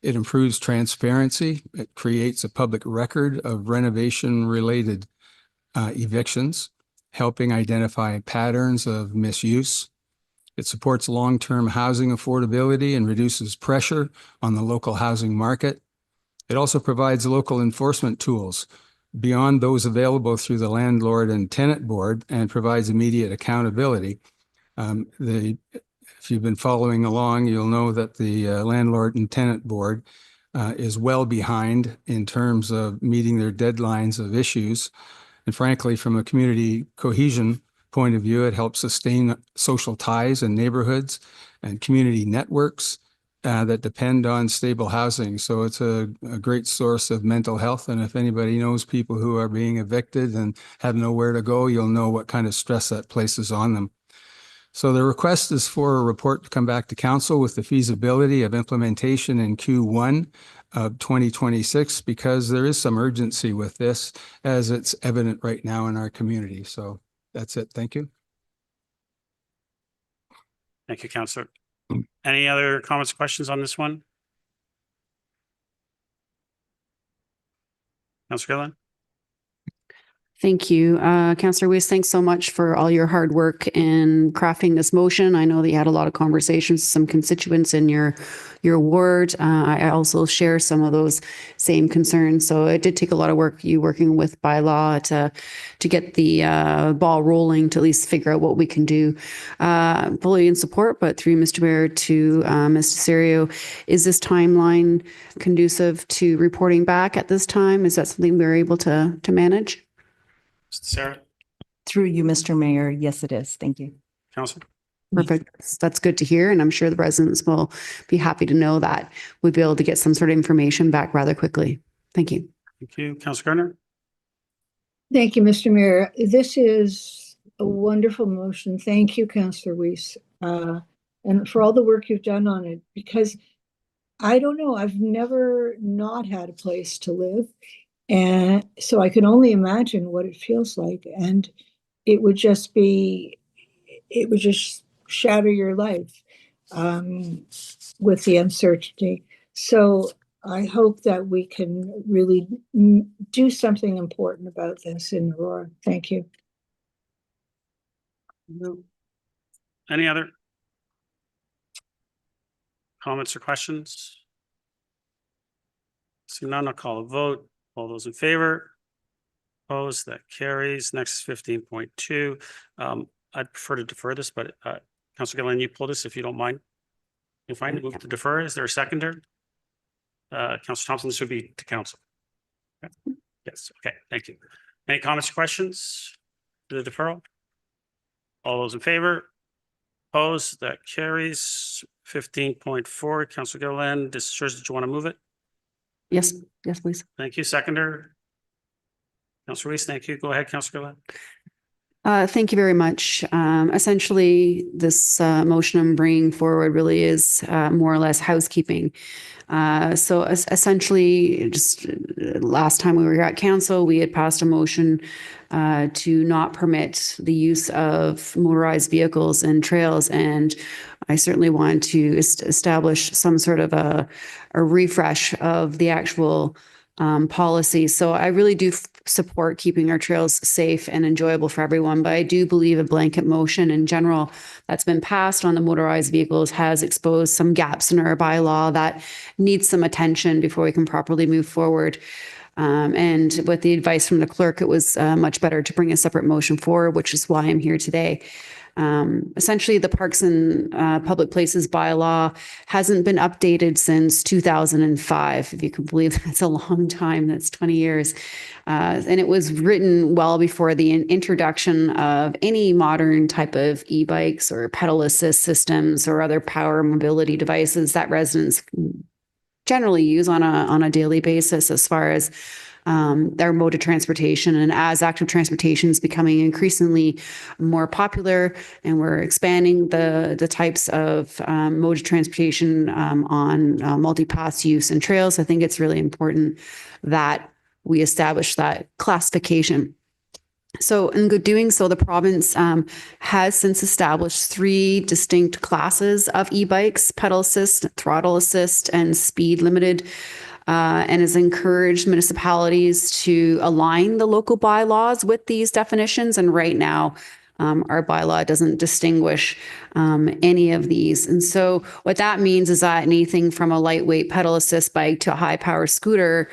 It improves transparency. It creates a public record of renovation-related evictions, helping identify patterns of misuse. It supports long-term housing affordability and reduces pressure on the local housing market. It also provides local enforcement tools beyond those available through the Landlord and Tenant Board and provides immediate accountability. If you've been following along, you'll know that the Landlord and Tenant Board is well behind in terms of meeting their deadlines of issues. And frankly, from a community cohesion point of view, it helps sustain social ties in neighborhoods and community networks that depend on stable housing. So it's a great source of mental health. And if anybody knows people who are being evicted and have nowhere to go, you'll know what kind of stress that places on them. So the request is for a report to come back to council with the feasibility of implementation in Q1 of 2026, because there is some urgency with this as it's evident right now in our community. So that's it. Thank you. Thank you, Councillor. Any other comments, questions on this one? Councillor Gilliland? Thank you. Councillor Weese, thanks so much for all your hard work in crafting this motion. I know that you had a lot of conversations with some constituents in your ward. I also share some of those same concerns. So it did take a lot of work, you working with bylaw to get the ball rolling, to at least figure out what we can do. Fully in support, but through Mr. Mayor to Mr. Serio, is this timeline conducive to reporting back at this time? Is that something we're able to manage? Sarah? Through you, Mr. Mayor. Yes, it is. Thank you. Councillor? Perfect. That's good to hear. And I'm sure the residents will be happy to know that we'll be able to get some sort of information back rather quickly. Thank you. Thank you. Councillor Gardner? Thank you, Mr. Mayor. This is a wonderful motion. Thank you, Councillor Weese, and for all the work you've done on it, because I don't know, I've never not had a place to live. And so I can only imagine what it feels like. And it would just shatter your life with the uncertainty. So I hope that we can really do something important about this in Aurora. Thank you. Any other comments or questions? See none, I'll call a vote. All those in favor? Opposed? That carries. Next is 15.2. I'd prefer to defer this, but Councillor Gilliland, you pull this if you don't mind. You'll find it. Move to defer. Is there a seconder? Councillor Thompson, this would be to council. Okay. Yes. Okay. Thank you. Any comments or questions to the deferral? All those in favor? Opposed? That carries. 15.4. Councillor Gilliland, did you want to move it? Yes. Yes, please. Thank you. Seconder? Councillor Weese, thank you. Go ahead, Councillor Gilliland. Thank you very much. Essentially, this motion I'm bringing forward really is more or less housekeeping. So essentially, just last time we were at council, we had passed a motion to not permit the use of motorized vehicles and trails. And I certainly want to establish some sort of a refresh of the actual policy. So I really do support keeping our trails safe and enjoyable for everyone. But I do believe a blanket motion in general that's been passed on the motorized vehicles has exposed some gaps in our bylaw that needs some attention before we can properly move forward. And with the advice from the clerk, it was much better to bring a separate motion forward, which is why I'm here today. Essentially, the Parks and Public Places bylaw hasn't been updated since 2005. If you can believe that's a long time, that's 20 years. And it was written well before the introduction of any modern type of e-bikes or pedal assist systems or other power mobility devices that residents generally use on a daily basis as far as their mode of transportation. And as active transportation is becoming increasingly more popular and we're expanding the types of mode of transportation on multi-path use and trails, I think it's really important that we establish that classification. So in doing so, the province has since established 3 distinct classes of e-bikes: pedal assist, throttle assist, and speed limited, and has encouraged municipalities to align the local bylaws with these definitions. And right now, our bylaw doesn't distinguish any of these. And so what that means is that anything from a lightweight pedal assist bike to a high power scooter,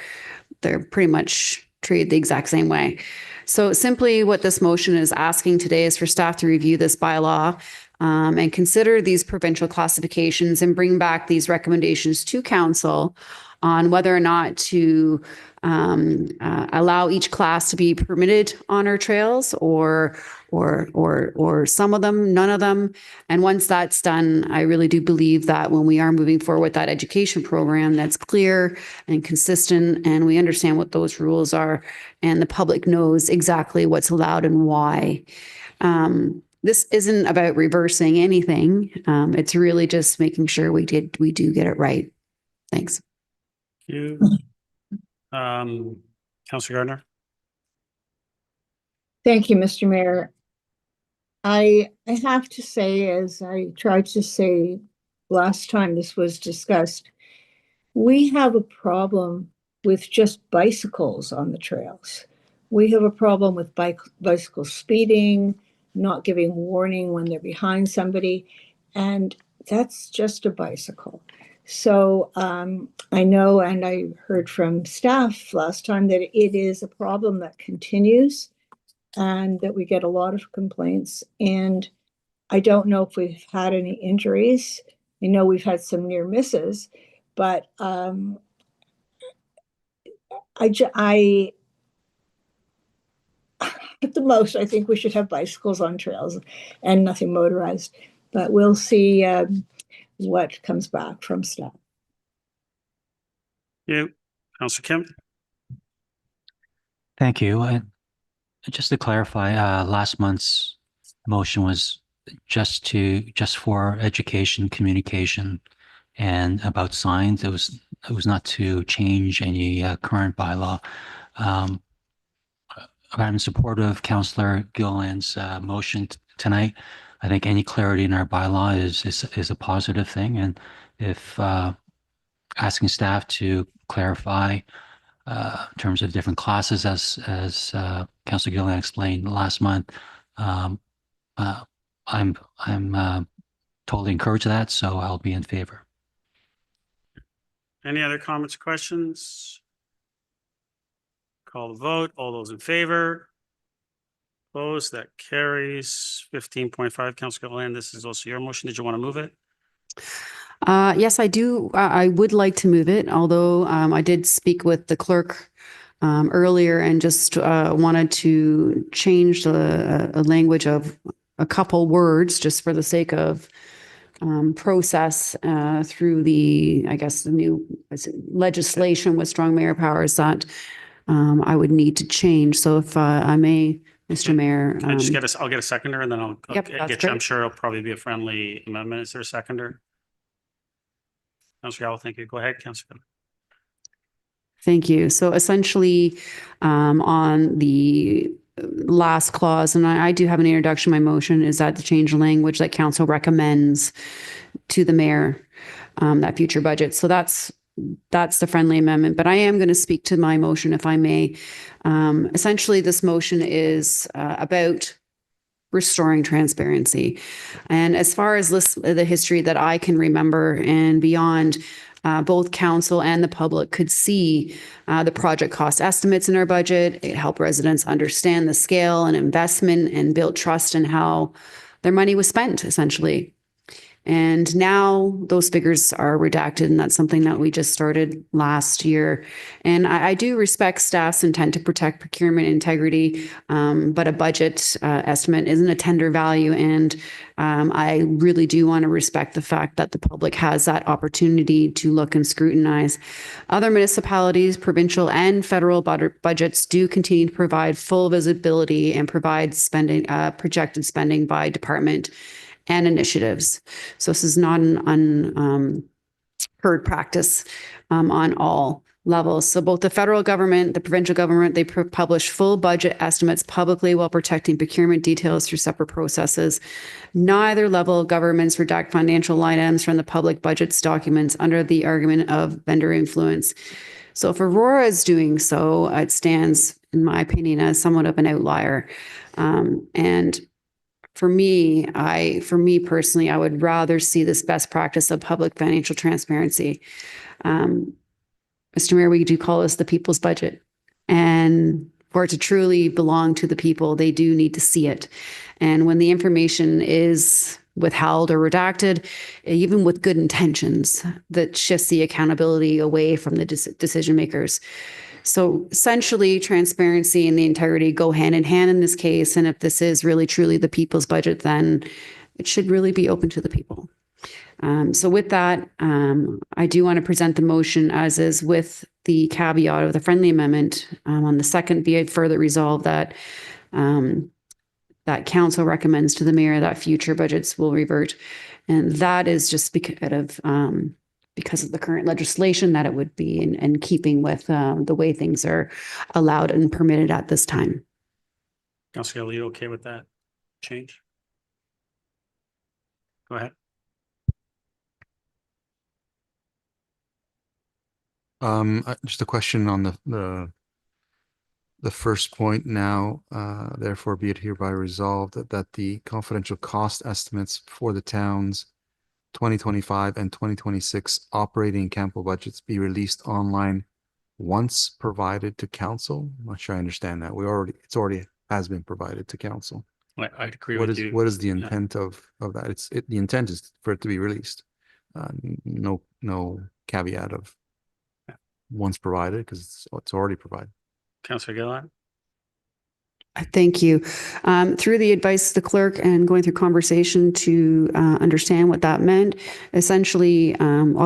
they're pretty much treated the exact same way. So simply what this motion is asking today is for staff to review this bylaw and consider these provincial classifications and bring back these recommendations to council on whether or not to allow each class to be permitted on our trails or some of them, none of them. And once that's done, I really do believe that when we are moving forward with that education program that's clear and consistent and we understand what those rules are and the public knows exactly what's allowed and why. This isn't about reversing anything. It's really just making sure we do get it right. Thanks. Thank you. Councillor Gardner. Thank you, Mr. Mayor. I have to say, as I tried to say last time this was discussed, we have a problem with just bicycles on the trails. We have a problem with bicycle speeding, not giving warning when they're behind somebody, and that's just a bicycle. So I know, and I heard from staff last time that it is a problem that continues and that we get a lot of complaints. And I don't know if we've had any injuries. I know we've had some near misses, but at the most, I think we should have bicycles on trails and nothing motorized. But we'll see what comes back from staff. You, Councillor Kim. Thank you. Just to clarify, last month's motion was just for education, communication, and about signs. It was not to change any current bylaw. I'm in support of Councillor Gilliland's motion tonight. I think any clarity in our bylaw is a positive thing, and if asking staff to clarify in terms of different classes, as Councillor Gilliland explained last month, I'm totally encouraged that, so I'll be in favor. Any other comments or questions? Call the vote. All those in favor? Opposed? That carries. 15.5, Councillor Gilliland, this is also your motion. Did you want to move it? Yes, I do. I would like to move it, although I did speak with the clerk earlier and just wanted to change the language of a couple words just for the sake of process through the, I guess, the new legislation with strong mayor powers that I would need to change. So if I may, Mr. Mayor. Can I just I'll get a seconder and then I'll Yep, get that's you. great. I'm sure it'll probably be a friendly amendment. Is there a seconder? Councillor Gallo, thank you. Go ahead, Councillor. Thank you. So essentially, on the last clause, and I do have an introduction, my motion is that the change in language that council recommends to the mayor, that future budget. So that's that's the friendly amendment, but I am going to speak to my motion if I may. Essentially, this motion is about restoring transparency. And as far as the history that I can remember and beyond, both council and the public could see the project cost estimates in our budget. It helped residents understand the scale and investment and build trust in how their money was spent, essentially. And now those figures are redacted, and that's something that we just started last year. And I do respect staff's intent to protect procurement integrity, but a budget estimate isn't a tender value. And I really do want to respect the fact that the public has that opportunity to look and scrutinize. Other municipalities, provincial and federal budgets do continue to provide full visibility and provide spending, projected spending by department and initiatives. So this is not an unheard practice on all levels. So both the federal government, the provincial government, they publish full budget estimates publicly while protecting procurement details through separate processes. Neither level of governments redact financial line items from the public budget's documents under the argument of vendor influence. So if Aurora is doing so, it stands, in my opinion, as somewhat of an outlier. And for me personally, I would rather see this best practice of public financial transparency. Mr. Mayor, we do call this the people's budget. And for it to truly belong to the people, they do need to see it. And when the information is withheld or redacted, even with good intentions, that shifts the accountability away from the decision makers. So essentially, transparency and the integrity go hand in hand in this case. And if this is really truly the people's budget, then it should really be open to the people. So with that, I do want to present the motion as is with the caveat of the friendly amendment. On the second, be it further resolved that that council recommends to the mayor that future budgets will revert. And that is just because of the current legislation, that it would be in keeping with the way things are allowed and permitted at this time. Councillor, are you okay with that change? Go ahead. Just a question on the first point now, therefore be it hereby resolved that the confidential cost estimates for the town's 2025 and 2026 operating capital budgets be released online once provided to council. I'm not sure I understand that. It's already has been provided to council. I'd agree with you. What is the intent of that? The intent is for it to be released. No caveat of once provided, because it's already provided. Councillor Gilliland? Thank you. Through the advice of the clerk and going through conversation to understand what that meant, essentially,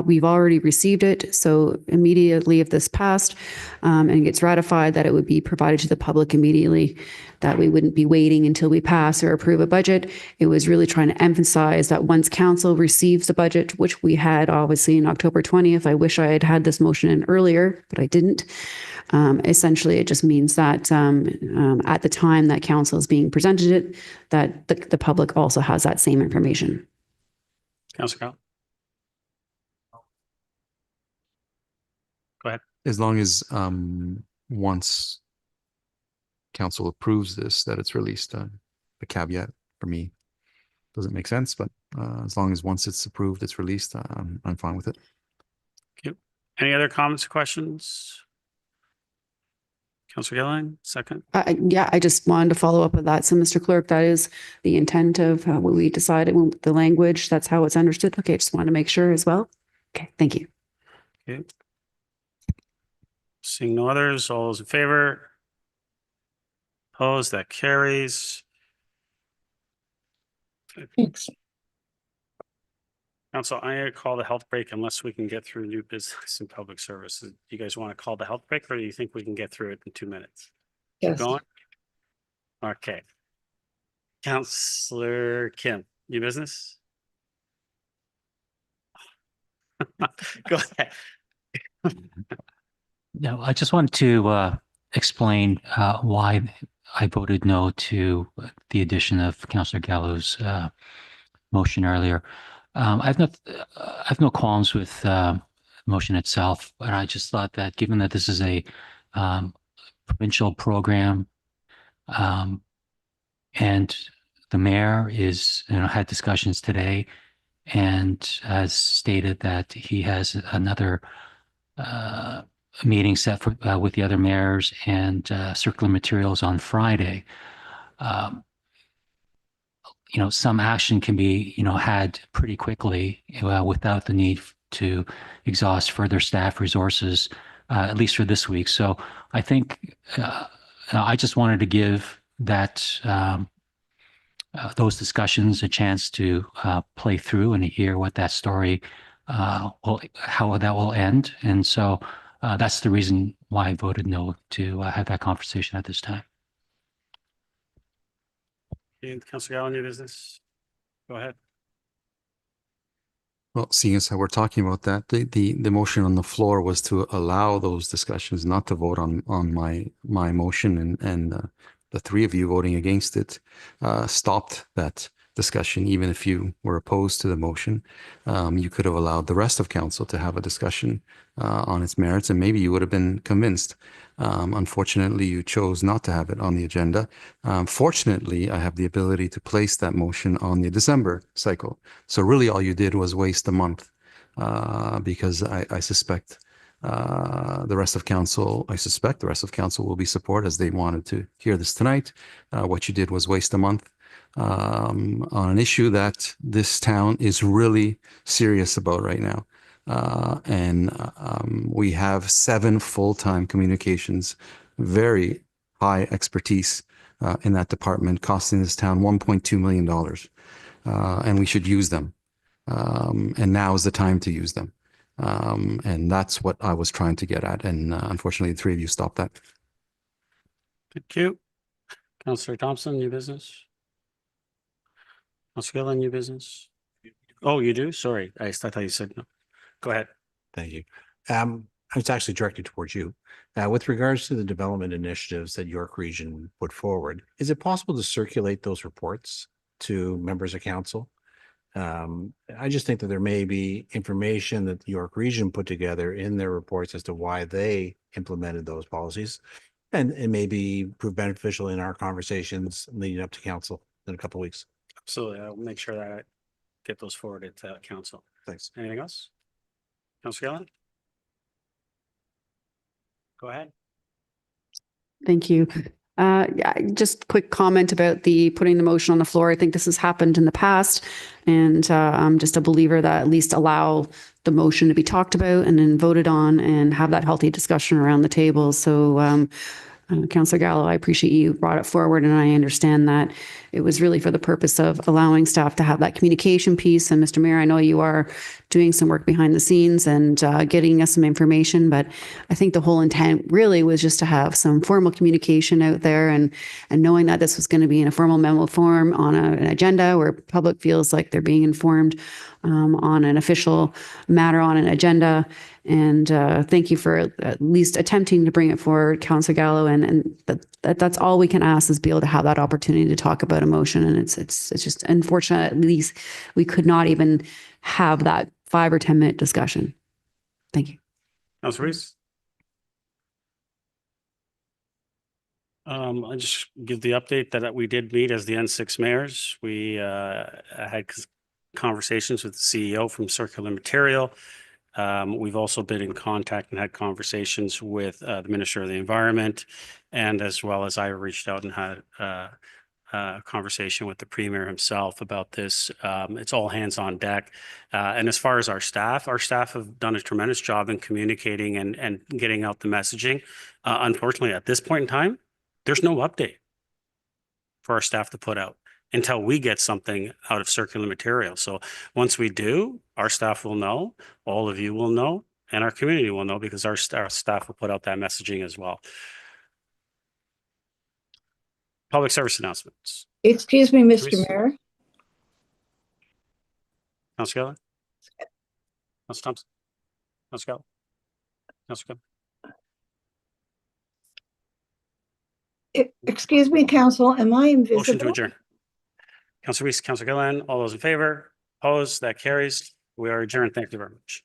we've already received it. So immediately if this passed and gets ratified, that it would be provided to the public immediately, that we wouldn't be waiting until we pass or approve a budget. It was really trying to emphasize that once council receives the budget, which we had obviously in October 20th, I wish I had had this motion in earlier, but I didn't. Essentially, it just means that at the time that council is being presented it, that the public also has that same information. Councillor Carl? Go ahead. As long as once council approves this, that it's released, the caveat for me doesn't make sense, but as long as once it's approved, it's released, I'm fine with it. Okay. Any other comments or questions? Councillor Gilliland, second. Yeah, I just wanted to follow up with that. So, Mr. Clerk, that is the intent of what we decided, the language, that's how it's understood. Okay, I just wanted to make sure as well. Okay, thank you. Okay. Seeing no others, all those in favor? Opposed, that carries. Thanks. Council, I'm going to call the health break unless we can get through new business and public services. Do you guys want to call the health break, or do you think we can get through it in 2 minutes? Yes. Keep going? Okay. Councillor Kim, new business? Go ahead. No, I just wanted to explain why I voted no to the addition of Councillor Gallo's motion earlier. I've no qualms with the motion itself, but I just thought that given that this is a provincial program, and the mayor had discussions today and has stated that he has another meeting set for with the other mayors and circular materials on Friday. Some action can be, had pretty quickly without the need to exhaust further staff resources, at least for this week. So I think I just wanted to give that those discussions a chance to play through and hear what that story how that will end. And so that's the reason why I voted no to have that conversation at this time. Councillor Gallo, new business. Go ahead. Well, seeing as how we're talking about that, the motion on the floor was to allow those discussions, not to vote on my motion, and the three of you voting against it stopped that discussion. Even if you were opposed to the motion, you could have allowed the rest of council to have a discussion on its merits, and maybe you would have been convinced. Unfortunately, you chose not to have it on the agenda. Fortunately, I have the ability to place that motion on the December cycle. So really all you did was waste a month because I suspect the rest of council will be support as they wanted to hear this tonight. What you did was waste a month on an issue that this town is really serious about right now. We have 7 full-time communications, very high expertise in that department, costing this town $1.2 million. And we should use them. And now is the time to use them. And that's what I was trying to get at. And unfortunately, the three of you stopped that. Thank you. Councillor Thompson, new business. Councillor Gilliland, new business. Oh, you do? Sorry. I thought you said no. Go ahead. Thank you. It's actually directed towards you. With regards to the development initiatives that York Region put forward, is it possible to circulate those reports to members of council? I just think that there may be information that the York Region put together in their reports as to why they implemented those policies, and it may prove beneficial in our conversations leading up to council in a couple of weeks. Absolutely. I'll make sure that I get those forwarded to council. Thanks. Anything else? Councillor Gilliland? Go ahead. Thank you. Just quick comment about the putting the motion on the floor. I think this has happened in the past, and I'm just a believer that at least allow the motion to be talked about and then voted on and have that healthy discussion around the table. So Councillor Gallo, I appreciate you brought it forward, and I understand that it was really for the purpose of allowing staff to have that communication piece. And Mr. Mayor, I know you are doing some work behind the scenes and getting us some information, but I think the whole intent really was just to have some formal communication out there, and knowing that this was going to be in a formal memo form on an agenda where public feels like they're being informed on an official matter on an agenda. And thank you for at least attempting to bring it forward, Councillor Gallo. And that's all we can ask, is be able to have that opportunity to talk about emotion. And it's just unfortunate, at least we could not even have that 5 or 10 minute discussion. Thank you. Councillor Weese. I'll just give the update that we did meet as the N6 mayors. We had conversations with the CEO from Circular Material. We've also been in contact and had conversations with the Minister of the Environment, and as well as I reached out and had a conversation with the Premier himself about this. It's all hands on deck. And as far as our staff have done a tremendous job in communicating and getting out the messaging. Unfortunately, at this point in time, there's no update for our staff to put out until we get something out of Circular Material. So once we do, our staff will know, all of you will know, and our community will know, because our staff will put out that messaging as well. Public service announcements. Excuse me, Mr. Mayor. Councillor Gilliland? Councillor Thompson? Councillor Gilliland? Councillor Gilliland? Excuse me, Council, am I invisible? Motion to adjourn. Councillor Weese, Councillor Gilliland, all those in favor? Opposed? That carries. We are adjourned. Thank you very much.